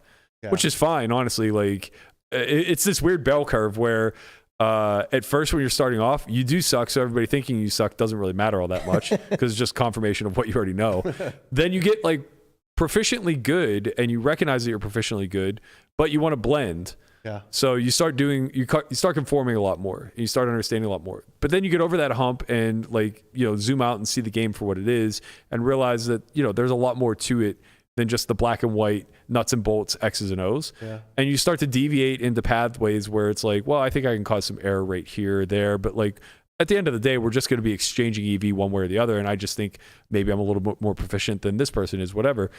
Speaker 2: which is fine, honestly. Like, it's this weird bell curve where at first when you're starting off, you do suck, so everybody thinking you suck doesn't really matter all that much because it's just confirmation of what you already know. Then you get like proficiently good and you recognize that you're proficiently good, but you want to blend. Yeah. So you start conforming a lot more and you start understanding a lot more. But then you get over that hump and zoom out and see the game for what it is and realize that, there's a lot more to it than just the black and white nuts and bolts, X's and O's. Yeah. And you start to deviate into pathways where it's like, well, I think I can cause some error rate here or there. But like at the end of the day, we're just going to be exchanging EV one way or the other. And I just think maybe I'm a little bit more proficient than this person is, whatever.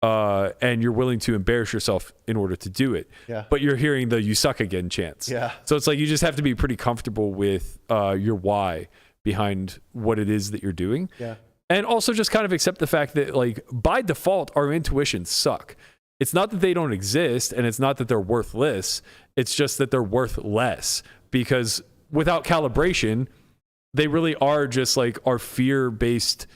Speaker 2: And you're willing to embarrass yourself in order to do it. Yeah. But you're hearing the you suck again chants. Yeah. So it's like you just have to be pretty comfortable with your why behind what it is that you're doing. Yeah. And also just kind of accept the fact that, like, by default, our intuitions suck. It's not that they don't exist, and it's not that they're worthless. It's just that they're worth less because without calibration, they really are just like our fear-based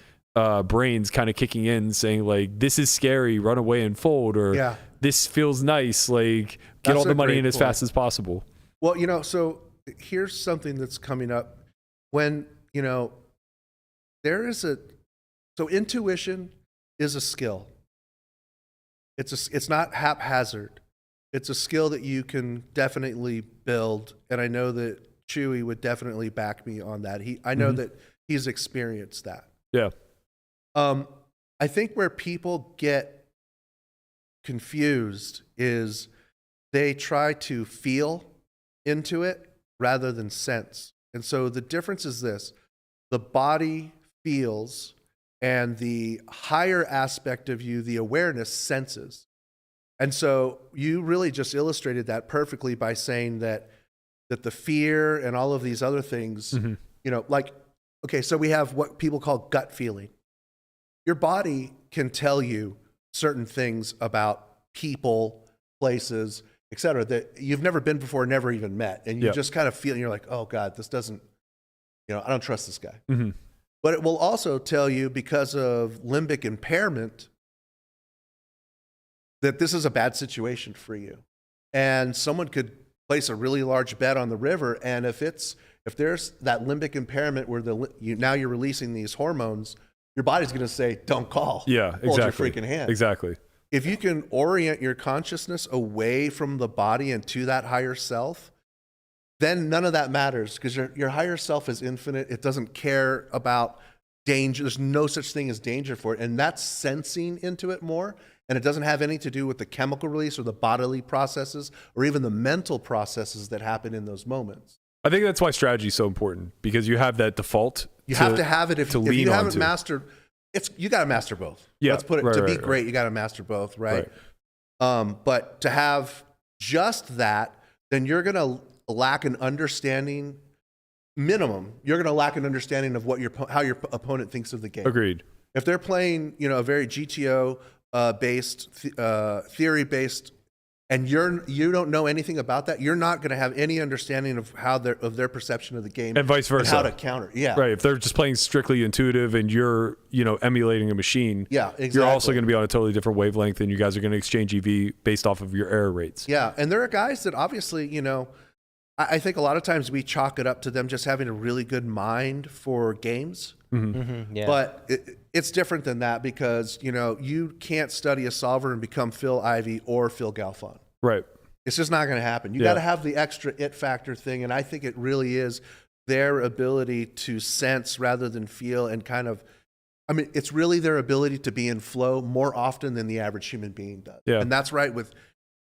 Speaker 2: brains kind of kicking in saying, like, this is scary, run away and fold, or this feels nice, like, get all the money in as fast as possible.
Speaker 4: Well, so here's something that's coming up. When, so intuition is a skill. It's not haphazard. It's a skill that you can definitely build. And I know that Chewy would definitely back me on that. I know that he's experienced that.
Speaker 2: Yeah.
Speaker 4: I think where people get confused is they try to feel into it rather than sense. And so the difference is this: the body feels, and the higher aspect of you, the awareness, senses. And so you really just illustrated that perfectly by saying that the fear and all of these other things, you know, like, okay, so we have what people call gut feeling. Your body can tell you certain things about people, places, et cetera, that you've never been before, never even met. And you just kind of feel, and you're like, oh God, this doesn't, you know, I don't trust this guy. But it will also tell you, because of limbic impairment, that this is a bad situation for you. And someone could place a really large bet on the river, and if there's that limbic impairment where now you're releasing these hormones, your body's going to say, don't call.
Speaker 2: Yeah, exactly.
Speaker 4: Hold your freaking hand.
Speaker 2: Exactly.
Speaker 4: If you can orient your consciousness away from the body and to that higher self, then none of that matters, because your higher self is infinite. It doesn't care about danger. There's no such thing as danger for it. And that's sensing into it more. And it doesn't have anything to do with the chemical release or the bodily processes or even the mental processes that happen in those moments.
Speaker 2: I think that's why strategy is so important, because you have that default.
Speaker 4: You have to have it. If you haven't
Speaker 2: onto.
Speaker 4: Mastered, you got to master both.
Speaker 2: Yeah,
Speaker 4: let's put it to be great. You got to master both, right? But to have just that, then you're going to lack an understanding. Minimum, you're going to lack an understanding of how your opponent thinks of the game.
Speaker 2: Agreed.
Speaker 4: If they're playing, you know, a very GTO based, theory based, and you don't know anything about that, you're not going to have any understanding of their perception of the game,
Speaker 2: and vice versa.
Speaker 4: And how to counter. Yeah,
Speaker 2: right. If they're just playing strictly intuitive and you're, you know, emulating a machine,
Speaker 4: yeah, exactly.
Speaker 2: You're also going to be on a totally different wavelength, and you guys are going to exchange EV based off of your error rates.
Speaker 4: Yeah, and there are guys that obviously, you know, I think a lot of times we chalk it up to them just having a really good mind for games.
Speaker 3: Yeah.
Speaker 4: But it's different than that, because, you know, you can't study a solver and become Phil Ivey or Phil Galfond.
Speaker 2: Right.
Speaker 4: It's just not going to happen. You got to have the extra it factor thing. And I think it really is their ability to sense rather than feel, and kind of, I mean, it's really their ability to be in flow more often than the average human being does.
Speaker 2: Yeah.
Speaker 4: And that's right with,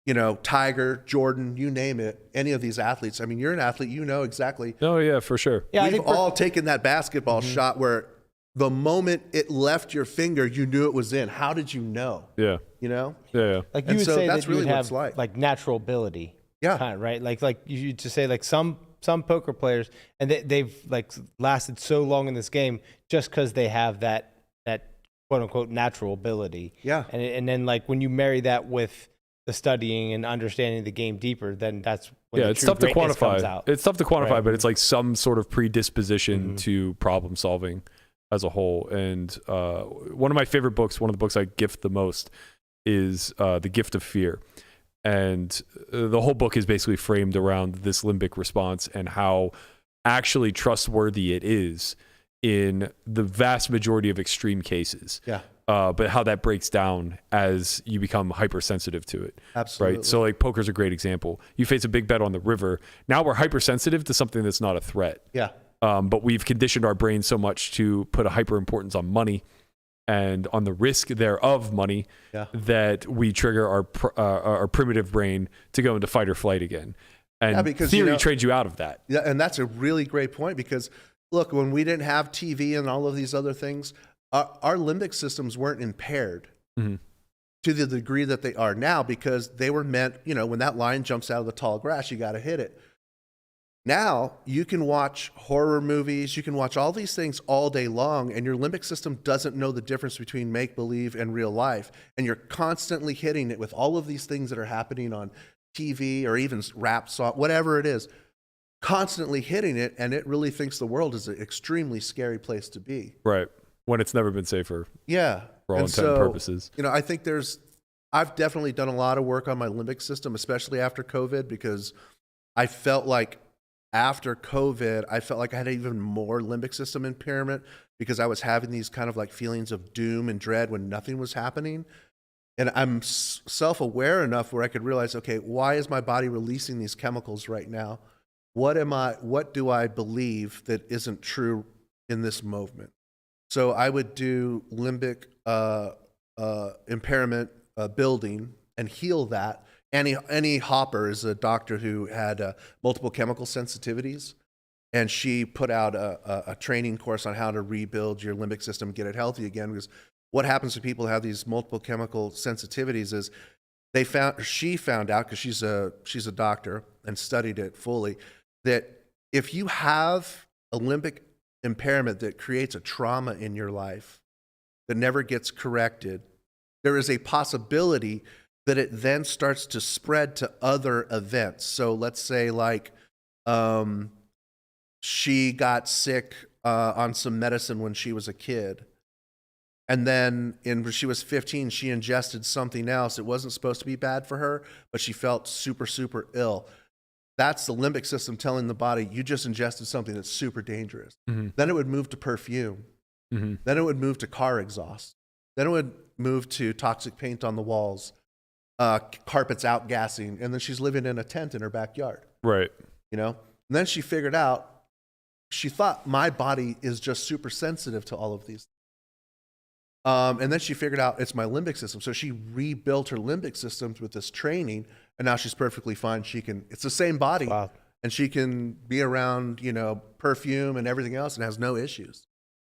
Speaker 4: you know, Tiger, Jordan, you name it, any of these athletes. I mean, you're an athlete, you know exactly.
Speaker 2: Oh, yeah, for sure.
Speaker 3: Yeah,
Speaker 4: We've all taken that basketball shot where the moment it left your finger, you knew it was in. How did you know?
Speaker 2: Yeah.
Speaker 4: You know?
Speaker 2: Yeah.
Speaker 3: Like you
Speaker 4: And
Speaker 3: would
Speaker 4: so
Speaker 3: say
Speaker 4: that's
Speaker 3: that you
Speaker 4: really
Speaker 3: would
Speaker 4: what
Speaker 3: have
Speaker 4: it's like.
Speaker 3: natural ability.
Speaker 4: Yeah.
Speaker 3: Kind of, right? Like you just say, like some poker players, and they've like lasted so long in this game just because they have that quote unquote natural ability.
Speaker 4: Yeah.
Speaker 3: And then like when you marry that with the studying and understanding the game deeper, then that's when the
Speaker 2: it's
Speaker 3: true
Speaker 2: tough to
Speaker 3: greatness comes
Speaker 2: quantify.
Speaker 3: out.
Speaker 2: It's tough to quantify,
Speaker 3: Right.
Speaker 2: but it's like some sort of predisposition to problem solving as a whole. And one of my favorite books, one of the books I gift the most, is The Gift of Fear. And the whole book is basically framed around this limbic response and how actually trustworthy it is in the vast majority of extreme cases.
Speaker 4: Yeah.
Speaker 2: But how that breaks down as you become hypersensitive to it.
Speaker 4: Absolutely.
Speaker 2: Right. So like poker's a great example. You face a big bet on the river. Now we're hypersensitive to something that's not a threat.
Speaker 4: Yeah.
Speaker 2: But we've conditioned our brain so much to put a hyper importance on money and on the risk thereof money that we trigger our primitive brain to go into fight or flight again. And
Speaker 4: because,
Speaker 2: theory
Speaker 4: you know,
Speaker 2: trains you out of that.
Speaker 4: Yeah, and that's a really great point, because look, when we didn't have TV and all of these other things, our limbic systems weren't impaired to the degree that they are now, because they were meant, you know, when that lion jumps out of the tall grass, you got to hit it. Now you can watch horror movies, you can watch all these things all day long, and your limbic system doesn't know the difference between make-believe and real life. And you're constantly hitting it with all of these things that are happening on TV or even rap song, whatever it is, constantly hitting it, and it really thinks the world is an extremely scary place to be.
Speaker 2: Right. When it's never been safer.
Speaker 4: Yeah.
Speaker 2: For all intent and purposes.
Speaker 4: You know, I think I've definitely done a lot of work on my limbic system, especially after COVID, because I felt like after COVID, I felt like I had even more limbic system impairment, because I was having these kind of like feelings of doom and dread when nothing was happening. And I'm self-aware enough where I could realize, okay, why is my body releasing these chemicals right now? What do I believe that isn't true in this movement. So I would do limbic impairment building and heal that. Annie Hopper is a doctor who had multiple chemical sensitivities, and she put out a training course on how to rebuild your limbic system and get it healthy again. Because what happens to people who have these multiple chemical sensitivities is she found out, because she's a doctor and studied it fully, that if you have a limbic impairment that creates a trauma in your life that never gets corrected, there is a possibility that it then starts to spread to other events. So let's say like she got sick on some medicine when she was a kid. And then when she was 15, she ingested something else. It wasn't supposed to be bad for her, but she felt super, super ill. That's the limbic system telling the body, you just ingested something that's super dangerous.
Speaker 2: Mm-hmm.
Speaker 4: Then it would move to perfume.
Speaker 2: Mm-hmm.
Speaker 4: Then it would move to car exhaust. Then it would move to toxic paint on the walls, carpets outgassing, and then she's living in a tent in her backyard.
Speaker 2: Right.
Speaker 4: You know? And then she figured out, she thought my body is just super sensitive to all of these. And then she figured out it's my limbic system. So she rebuilt her limbic systems with this training, and now she's perfectly fine. It's the same body,
Speaker 3: Wow.
Speaker 4: and she can be around, perfume and everything else and has no issues.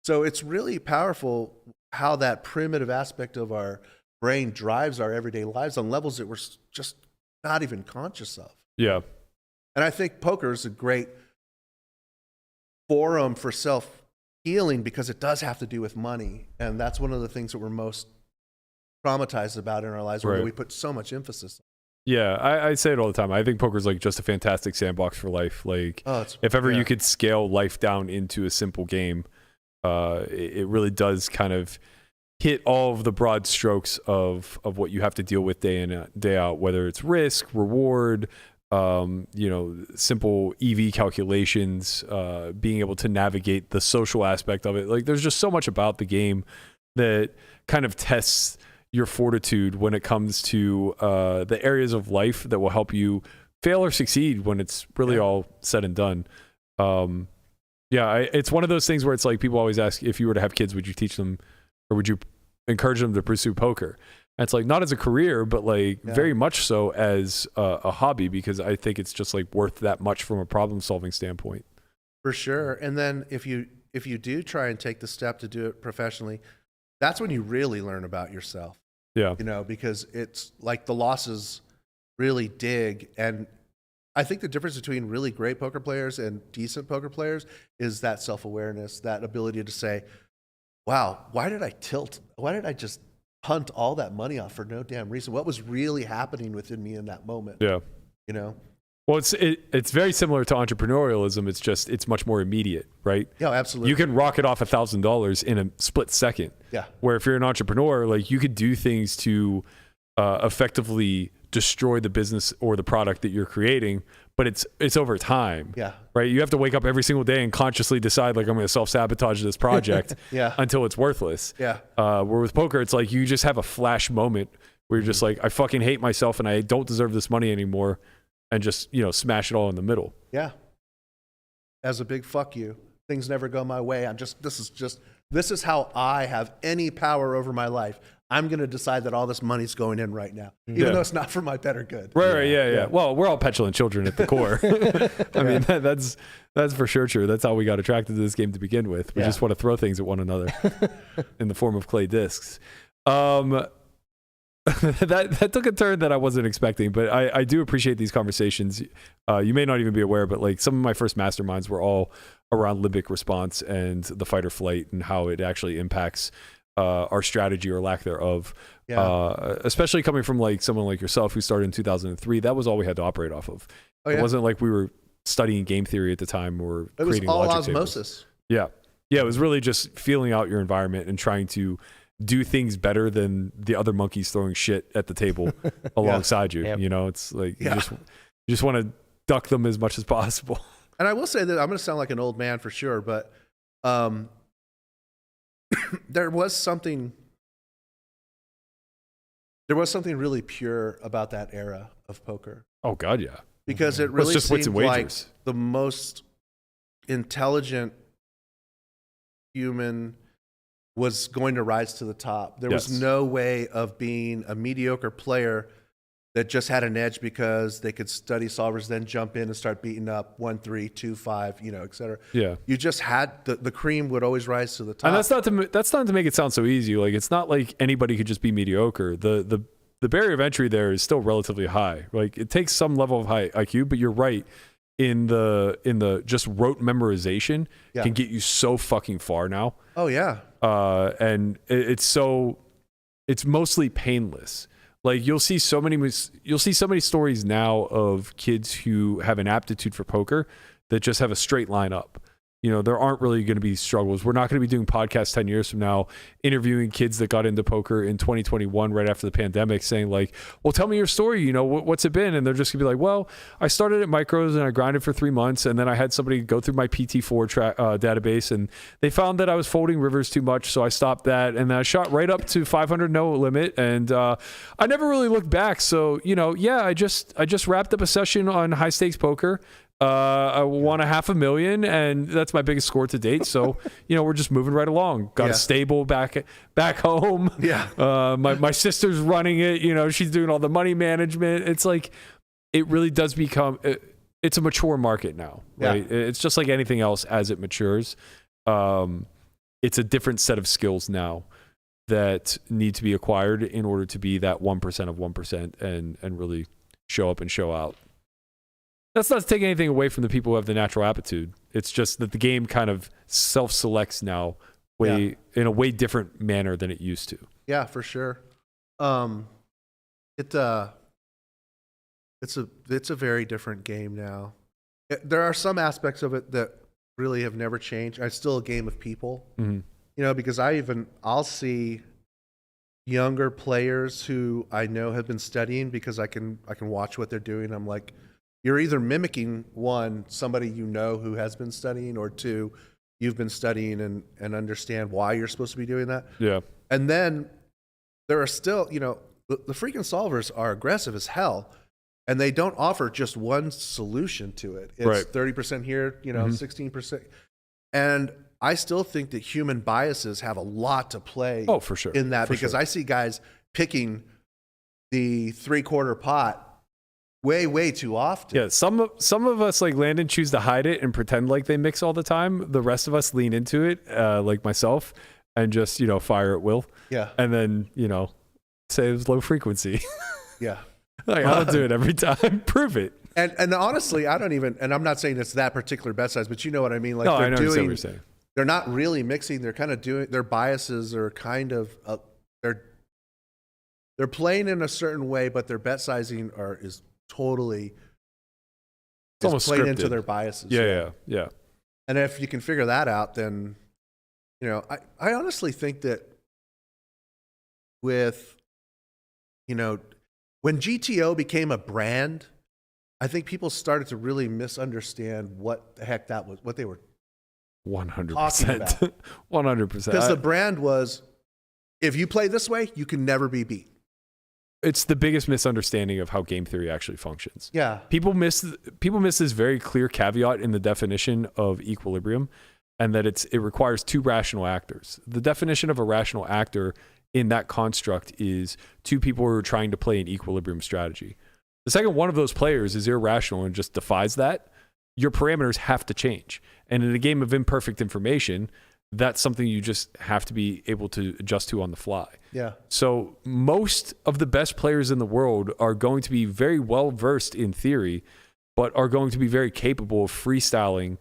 Speaker 4: So it's really powerful how that primitive aspect of our brain drives our everyday lives on levels that we're just not even conscious of.
Speaker 2: Yeah.
Speaker 4: And I think poker is a great forum for self-healing because it does have to do with money. And that's one of the things that we're most traumatized about in our lives, where
Speaker 2: Right.
Speaker 4: we put so much emphasis on.
Speaker 2: Yeah, I say it all the time. I think poker's like just a fantastic sandbox for life. Like, if ever you could scale life down into a simple game, it really does kind of hit all of the broad strokes of what you have to deal with day in, day out, whether it's risk, reward, simple EV calculations, being able to navigate the social aspect of it. Like, there's just so much about the game that kind of tests your fortitude when it comes to the areas of life that will help you fail or succeed when it's really all said and done. It's one of those things where it's like, people always ask, if you were to have kids, would you teach them, or would you encourage them to pursue poker? And it's like, not as a career, but like very much so as a hobby, because I think it's just like worth that much from a problem solving standpoint.
Speaker 4: For sure. And then if you do try and take the step to do it professionally, that's when you really learn about yourself.
Speaker 2: Yeah.
Speaker 4: Because it's like the losses really dig. And I think the difference between really great poker players and decent poker players is that self-awareness, that ability to say, wow, why did I tilt? Why did I just punt all that money off for no damn reason? What was really happening within me in that moment?
Speaker 2: Yeah. Well, it's very similar to entrepreneurialism. It's just, it's much more immediate, right?
Speaker 4: Yeah, absolutely.
Speaker 2: You can rocket off $1,000 in a split second.
Speaker 4: Yeah.
Speaker 2: Where if you're an entrepreneur, like, you could do things to effectively destroy the business or the product that you're creating, but it's over time.
Speaker 4: Yeah.
Speaker 2: Right. You have to wake up every single day and consciously decide, like, I'm going to self-sabotage this project until it's worthless.
Speaker 4: Yeah.
Speaker 2: Where with poker, it's like you just have a flash moment where you're just like, I fucking hate myself and I don't deserve this money anymore. And just, smash it all in the middle.
Speaker 4: Yeah. As a big fuck you. Things never go my way. This is how I have any power over my life. I'm going to decide that all this money's going in right now, even though it's not for my better good.
Speaker 2: Right. Yeah. Well, we're all petulant children at the core. I mean, that's for sure true. That's how we got attracted to this game to begin with. We just want to throw things at one another in the form of clay discs. That took a turn that I wasn't expecting, but I do appreciate these conversations. You may not even be aware, but like, some of my first masterminds were all around limbic response and the fight or flight and how it actually impacts our strategy or lack thereof. Especially coming from like someone like yourself who started in 2003. That was all we had to operate off of. It wasn't like we were studying game theory at the time or creating
Speaker 4: all
Speaker 2: logic
Speaker 4: osmosis.
Speaker 2: Tables. Yeah. It was really just feeling out your environment and trying to do things better than the other monkeys throwing shit at the table alongside you.
Speaker 3: Yep.
Speaker 2: It's like, you just want to duck them as much as possible.
Speaker 4: And I will say that I'm going to sound like an old man for sure, but there was something really pure about that era of poker.
Speaker 2: Oh God, yeah.
Speaker 4: Because it really
Speaker 2: just wits
Speaker 4: seemed
Speaker 2: and
Speaker 4: like
Speaker 2: wagers.
Speaker 4: the most intelligent human was going to rise to the top. There
Speaker 2: Yes.
Speaker 4: was no way of being a mediocre player that just had an edge because they could study solvers, then jump in and start beating up 1-3, 2-5, et cetera.
Speaker 2: Yeah.
Speaker 4: You just had the cream would always rise to the top.
Speaker 2: And that's not to make it sound so easy. Like, it's not like anybody could just be mediocre. The barrier of entry there is still relatively high. Like, it takes some level of high IQ, but you're right. In the just rote memorization can get you so fucking far now.
Speaker 4: Oh yeah.
Speaker 2: And it's mostly painless. Like, you'll see so many stories now of kids who have an aptitude for poker that just have a straight line up. There aren't really going to be struggles. We're not going to be doing podcasts 10 years from now, interviewing kids that got into poker in 2021 right after the pandemic, saying like, well, tell me your story. What's it been? And they're just going to be like, well, I started at micros and I grinded for 3 months. And then I had somebody go through my PT4 database and they found that I was folding rivers too much. So I stopped that. And then I shot right up to 500 no limit. And I never really looked back. So, I just wrapped up a session on high stakes poker. I won $500,000 and that's my biggest score to date. So, we're just moving right along. Got a stable back home.
Speaker 4: Yeah.
Speaker 2: My sister's running it, she's doing all the money management. It's like, it really does become, it's a mature market now, right? Yeah. It's just like anything else as it matures. It's a different set of skills now that need to be acquired in order to be that 1% of 1% and really show up and show out. That's not to take anything away from the people who have the natural aptitude. It's just that the game kind of self-selects now in a way different manner than it used to.
Speaker 4: Yeah, for sure. It's a very different game now. There are some aspects of it that really have never changed. It's still a game of people.
Speaker 2: Mm-hmm.
Speaker 4: Because I'll see younger players who I know have been studying because I can watch what they're doing. I'm like, you're either mimicking somebody who has been studying, or two, you've been studying and understand why you're supposed to be doing that.
Speaker 2: Yeah. And
Speaker 4: then there are still, the freaking solvers are aggressive as hell, and they don't offer just one solution to it. It's
Speaker 2: right.
Speaker 4: 30% here, 16%. And I still think that human biases have a lot to play
Speaker 2: for sure.
Speaker 4: in that, because
Speaker 2: sure.
Speaker 4: I see guys picking the 3/4 pot way too often.
Speaker 2: Yeah, some of us, like Landon, choose to hide it and pretend like they mix all the time. The rest of us lean into it, like myself, and just fire at will.
Speaker 4: Yeah,
Speaker 2: and then say it was low frequency.
Speaker 4: Yeah,
Speaker 2: like, I don't do it every time. Prove it.
Speaker 4: And honestly, I don't even. And I'm not saying it's that particular bet size, but you know what I mean. Like,
Speaker 2: no, I know what you're saying.
Speaker 4: They're not really mixing. They're kind of doing. Their biases are kind of. They're playing in a certain way, but their bet sizing is totally.
Speaker 2: It's almost
Speaker 4: playing
Speaker 2: scripted.
Speaker 4: into their biases.
Speaker 2: Yeah.
Speaker 4: And if you can figure that out, then, I honestly think that with, when GTO became a brand, I think people started to really misunderstand what the heck that was, what they were
Speaker 2: 100%.
Speaker 4: talking about.
Speaker 2: 100%.
Speaker 4: Because the brand was, if you play this way, you can never be beat.
Speaker 2: It's the biggest misunderstanding of how game theory actually functions.
Speaker 4: Yeah.
Speaker 2: People miss this very clear caveat in the definition of equilibrium, and that it requires two rational actors. The definition of a rational actor in that construct is two people who are trying to play an equilibrium strategy. The second one of those players is irrational and just defies that, your parameters have to change. And in a game of imperfect information, that's something you just have to be able to adjust to on the fly.
Speaker 4: Yeah.
Speaker 2: So most of the best players in the world are going to be very well versed in theory, but are going to be very capable of freestyling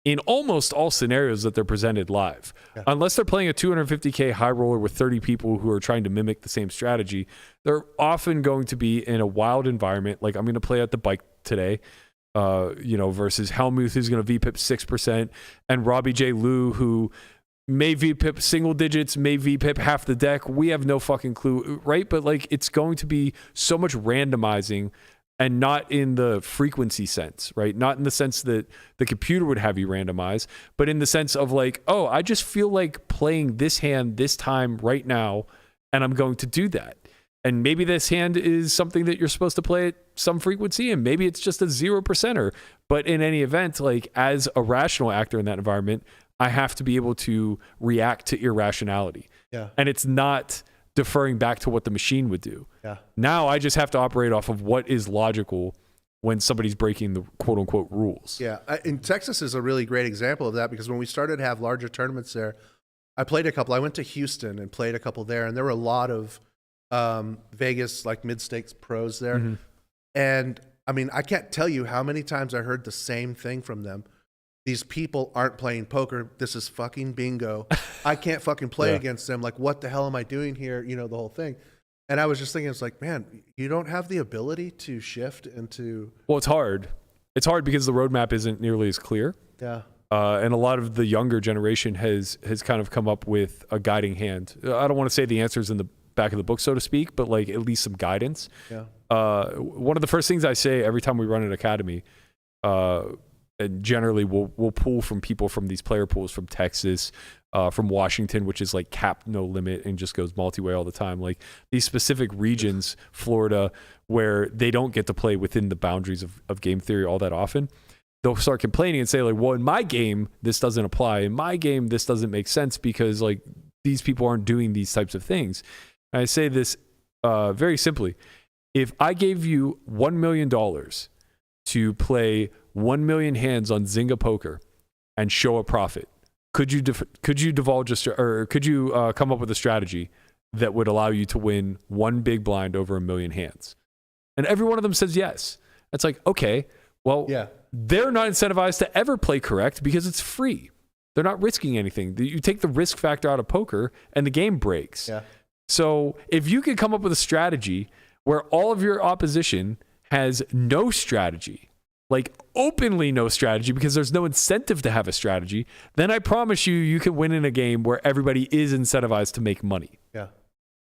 Speaker 2: in almost all scenarios that they're presented live. Yeah. Unless they're playing a 250K high roller with 30 people who are trying to mimic the same strategy, they're often going to be in a wild environment. Like, I'm going to play at the bike today, versus Helmuth, who's going to VPIP 6%, and Robbie J. Liu, who may VPIP single digits, may VPIP half the deck. We have no fucking clue, right? But like, it's going to be so much randomizing, and not in the frequency sense, right? Not in the sense that the computer would have you randomize, but in the sense of like, oh, I just feel like playing this hand this time right now, and I'm going to do that. And maybe this hand is something that you're supposed to play at some frequency, and maybe it's just a 0%er. But in any event, like, as a rational actor in that environment, I have to be able to react to irrationality.
Speaker 4: Yeah.
Speaker 2: And it's not deferring back to what the machine would do.
Speaker 4: Yeah.
Speaker 2: Now I just have to operate off of what is logical when somebody's breaking the quote unquote rules.
Speaker 4: Yeah. In Texas is a really great example of that, because when we started to have larger tournaments there, I played a couple. I went to Houston and played a couple there, and there were a lot of Vegas, like mid-stakes pros there.
Speaker 2: Mm-hmm.
Speaker 4: And I mean, I can't tell you how many times I heard the same thing from them. These people aren't playing poker. This is fucking bingo. I can't fucking play against them. Like, what the hell am I doing here? You know, the whole thing. And I was just thinking, it's like, man, you don't have the ability to shift into.
Speaker 2: Well, it's hard. It's hard because the roadmap isn't nearly as clear.
Speaker 4: Yeah.
Speaker 2: And a lot of the younger generation has kind of come up with a guiding hand. I don't want to say the answer's in the back of the book, so to speak, but like at least some guidance.
Speaker 4: Yeah.
Speaker 2: One of the first things I say every time we run an academy, and generally we'll pull from people from these player pools from Texas, from Washington, which is like capped no limit and just goes multi-way all the time. Like these specific regions, Florida, where they don't get to play within the boundaries of game theory all that often. They'll start complaining and say like, well, in my game, this doesn't apply. In my game, this doesn't make sense because like these people aren't doing these types of things. And I say this very simply. If I gave you $1 million to play 1 million hands on Zynga Poker and show a profit, could you divulge or could you come up with a strategy that would allow you to win one big blind over 1 million hands? And every one of them says yes. It's like, okay, well, they're not incentivized to ever play correct because it's free. They're not risking anything. You take the risk factor out of poker and the game breaks.
Speaker 4: Yeah.
Speaker 2: So if you could come up with a strategy where all of your opposition has no strategy, like openly no strategy because there's no incentive to have a strategy, then I promise you can win in a game where everybody is incentivized to make money.
Speaker 4: Yeah.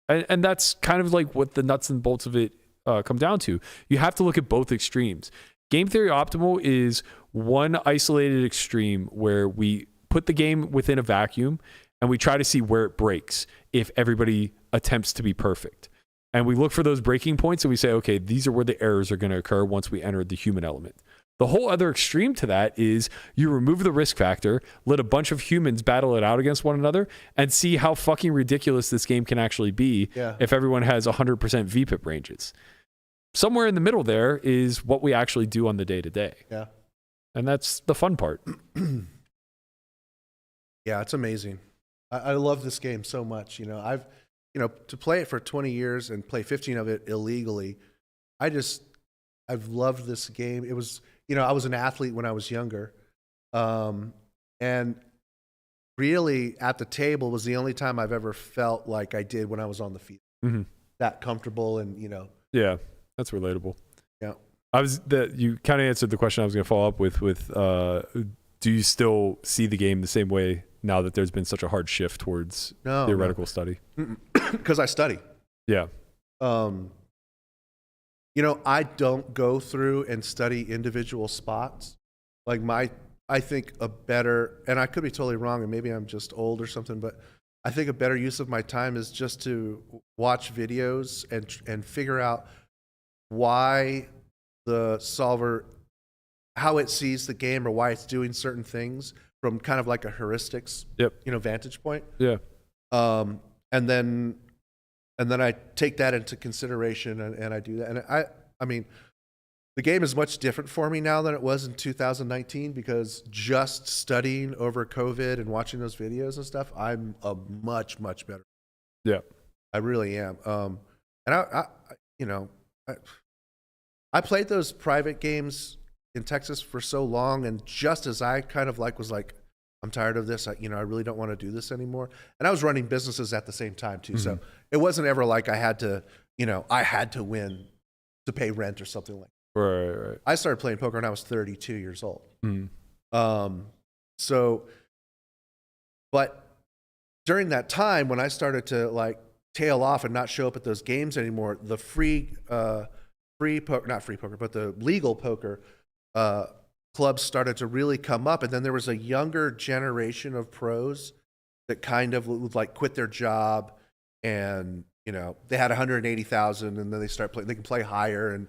Speaker 2: And that's kind of like what the nuts and bolts of it come down to. You have to look at both extremes. Game theory optimal is one isolated extreme where we put the game within a vacuum and we try to see where it breaks if everybody attempts to be perfect. And we look for those breaking points and we say, okay, these are where the errors are going to occur once we enter the human element. The whole other extreme to that is you remove the risk factor, let a bunch of humans battle it out against one another, and see how fucking ridiculous this game can actually be if everyone has 100% VPIP ranges. Somewhere in the middle there is what we actually do on the day-to-day.
Speaker 4: Yeah.
Speaker 2: And that's the fun part.
Speaker 4: Yeah, it's amazing. I love this game so much. You know, to play it for 20 years and play 15 of it illegally, I've loved this game. It was, I was an athlete when I was younger. And really at the table was the only time I've ever felt like I did when I was on the field.
Speaker 2: Mm-hmm.
Speaker 4: That comfortable and,
Speaker 2: Yeah, that's relatable.
Speaker 4: Yeah.
Speaker 2: You kind of answered the question I was going to follow up with do you still see the game the same way now that there's been such a hard shift towards theoretical study?
Speaker 4: Because I study.
Speaker 2: Yeah.
Speaker 4: I don't go through and study individual spots. Like I think a better, and I could be totally wrong, and maybe I'm just old or something, but I think a better use of my time is just to watch videos and figure out why the solver, how it sees the game or why it's doing certain things from kind of like a heuristics, vantage point.
Speaker 2: Yeah.
Speaker 4: And then I take that into consideration and I do that. And I mean, the game is much different for me now than it was in 2019 because just studying over COVID and watching those videos and stuff, I'm a much, much better.
Speaker 2: Yeah.
Speaker 4: I really am. And I played those private games in Texas for so long, and just as I kind of was like, I'm tired of this. I really don't want to do this anymore. And I was running businesses at the same time too. Mm-hmm. So it wasn't ever like I had to win to pay rent or something like that.
Speaker 2: Right.
Speaker 4: I started playing poker when I was 32 years old.
Speaker 2: Mm.
Speaker 4: But during that time when I started to tail off and not show up at those games anymore, the the legal poker clubs started to really come up. And then there was a younger generation of pros that kind of would quit their job and, they had 180,000 and then they start playing, they can play higher. And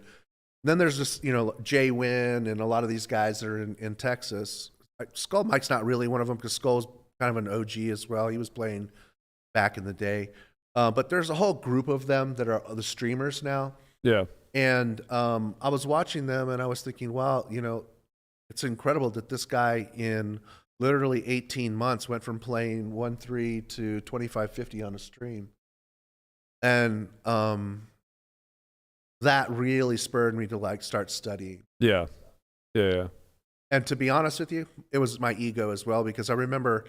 Speaker 4: then there's this, Jay Wynn and a lot of these guys that are in Texas. Skull Mike's not really one of them because Skull's kind of an OG as well. He was playing back in the day. But there's a whole group of them that are the streamers now.
Speaker 2: Yeah.
Speaker 4: And I was watching them and I was thinking, wow, it's incredible that this guy in literally 18 months went from playing 1-3 to 25-50 on a stream. And that really spurred me to like start studying.
Speaker 2: Yeah.
Speaker 4: And to be honest with you, it was my ego as well, because I remember,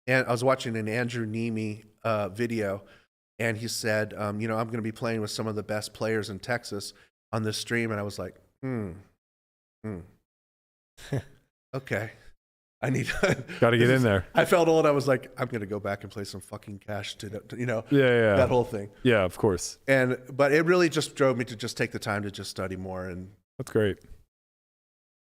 Speaker 4: and I was watching an Andrew Nemi video, and he said, I'm going to be playing with some of the best players in Texas on this stream. And I was like, okay. I need
Speaker 2: got to get in there.
Speaker 4: I felt old. I was like, I'm going to go back and play some fucking cash
Speaker 2: Yeah.
Speaker 4: that whole thing.
Speaker 2: Yeah, of course.
Speaker 4: But it really just drove me to just take the time to just study more. And
Speaker 2: that's great.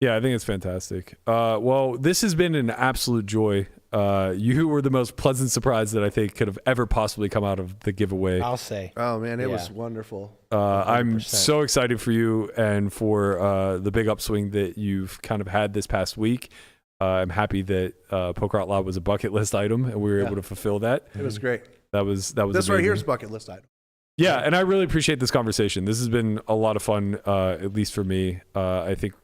Speaker 2: Yeah, I think it's fantastic. Well, this has been an absolute joy. You were the most pleasant surprise that I think could have ever possibly come out of the giveaway.
Speaker 3: I'll say.
Speaker 4: Oh man, it was wonderful.
Speaker 2: I'm so excited for you and for the big upswing that you've kind of had this past week. I'm happy that Poker Out Loud was a bucket list item and we were able to fulfill that.
Speaker 4: It was great.
Speaker 2: That was
Speaker 4: this
Speaker 2: amazing.
Speaker 4: right here is bucket list item.
Speaker 2: Yeah, and I really appreciate this conversation. This has been a lot of fun, at least for me. I think,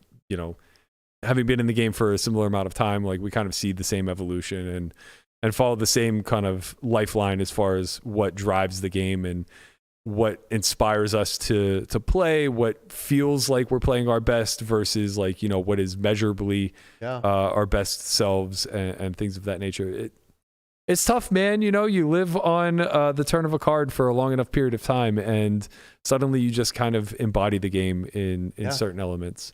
Speaker 2: having been in the game for a similar amount of time, like we kind of see the same evolution and follow the same kind of lifeline as far as what drives the game and what inspires us to play, what feels like we're playing our best versus like, what is measurably our best selves and things of that nature. It's tough, man. You live on the turn of a card for a long enough period of time and suddenly you just kind of embody the game in certain elements.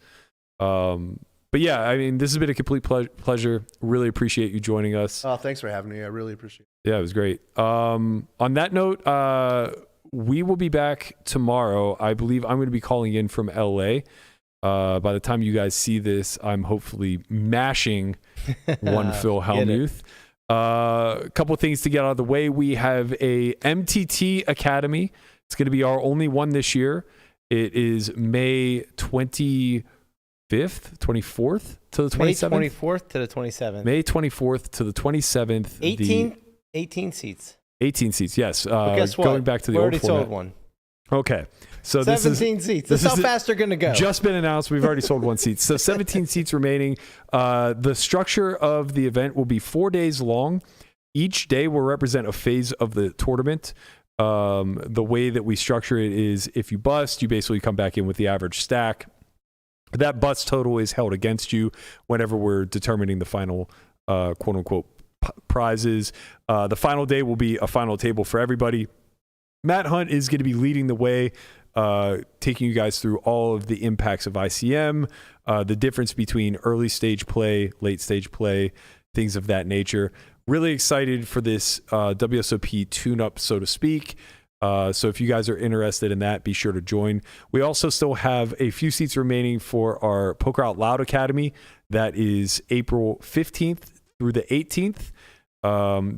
Speaker 2: But yeah, I mean, this has been a complete pleasure. Really appreciate you joining us.
Speaker 4: Oh, thanks for having me. I really appreciate it.
Speaker 2: Yeah, it was great. On that note, we will be back tomorrow. I believe I'm going to be calling in from LA. By the time you guys see this, I'm hopefully mashing one Phil Hellmuth. A couple of things to get out of the way. We have a MTT Academy. It's going to be our only one this year. It is May 24th to the 27th.
Speaker 3: May 24th to the 27th.
Speaker 2: May 24th to the 27th.
Speaker 3: 18 seats.
Speaker 2: 18 seats, yes.
Speaker 3: Guess what?
Speaker 2: Going back to the
Speaker 3: we
Speaker 2: old
Speaker 3: already
Speaker 2: format.
Speaker 3: sold one.
Speaker 2: Okay. So
Speaker 3: 17 seats. That's how fast they're going to go.
Speaker 2: Just been announced. We've already sold one seat. So 17 seats remaining. The structure of the event will be 4 days long. Each day will represent a phase of the tournament. The way that we structure it is if you bust, you basically come back in with the average stack. That bust total is held against you whenever we're determining the final quote unquote prizes. The final day will be a final table for everybody. Matt Hunt is going to be leading the way, taking you guys through all of the impacts of ICM, the difference between early stage play, late stage play, things of that nature. Really excited for this WSOP tune-up, so to speak. So if you guys are interested in that, be sure to join. We also still have a few seats remaining for our Poker Out Loud Academy. That is April 15th through the 18th.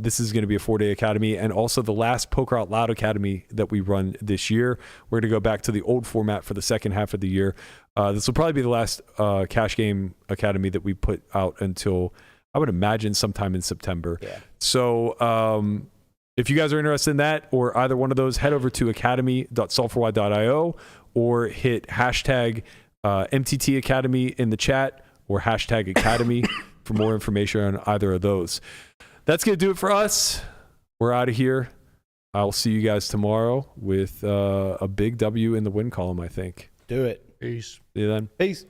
Speaker 2: This is going to be a 4-day academy and also the last Poker Out Loud Academy that we run this year. We're going to go back to the old format for the second half of the year. This will probably be the last cash game academy that we put out until, I would imagine, sometime in September.
Speaker 3: Yeah.
Speaker 2: So if you guys are interested in that or either one of those, head over to academy.solve4why.io or hit hashtag MTT Academy in the chat or hashtag Academy for more information on either of those. That's going to do it for us. We're out of here. I'll see you guys tomorrow with a big W in the win column, I think.
Speaker 3: Do it.
Speaker 4: Peace.
Speaker 2: See you then.
Speaker 3: Peace.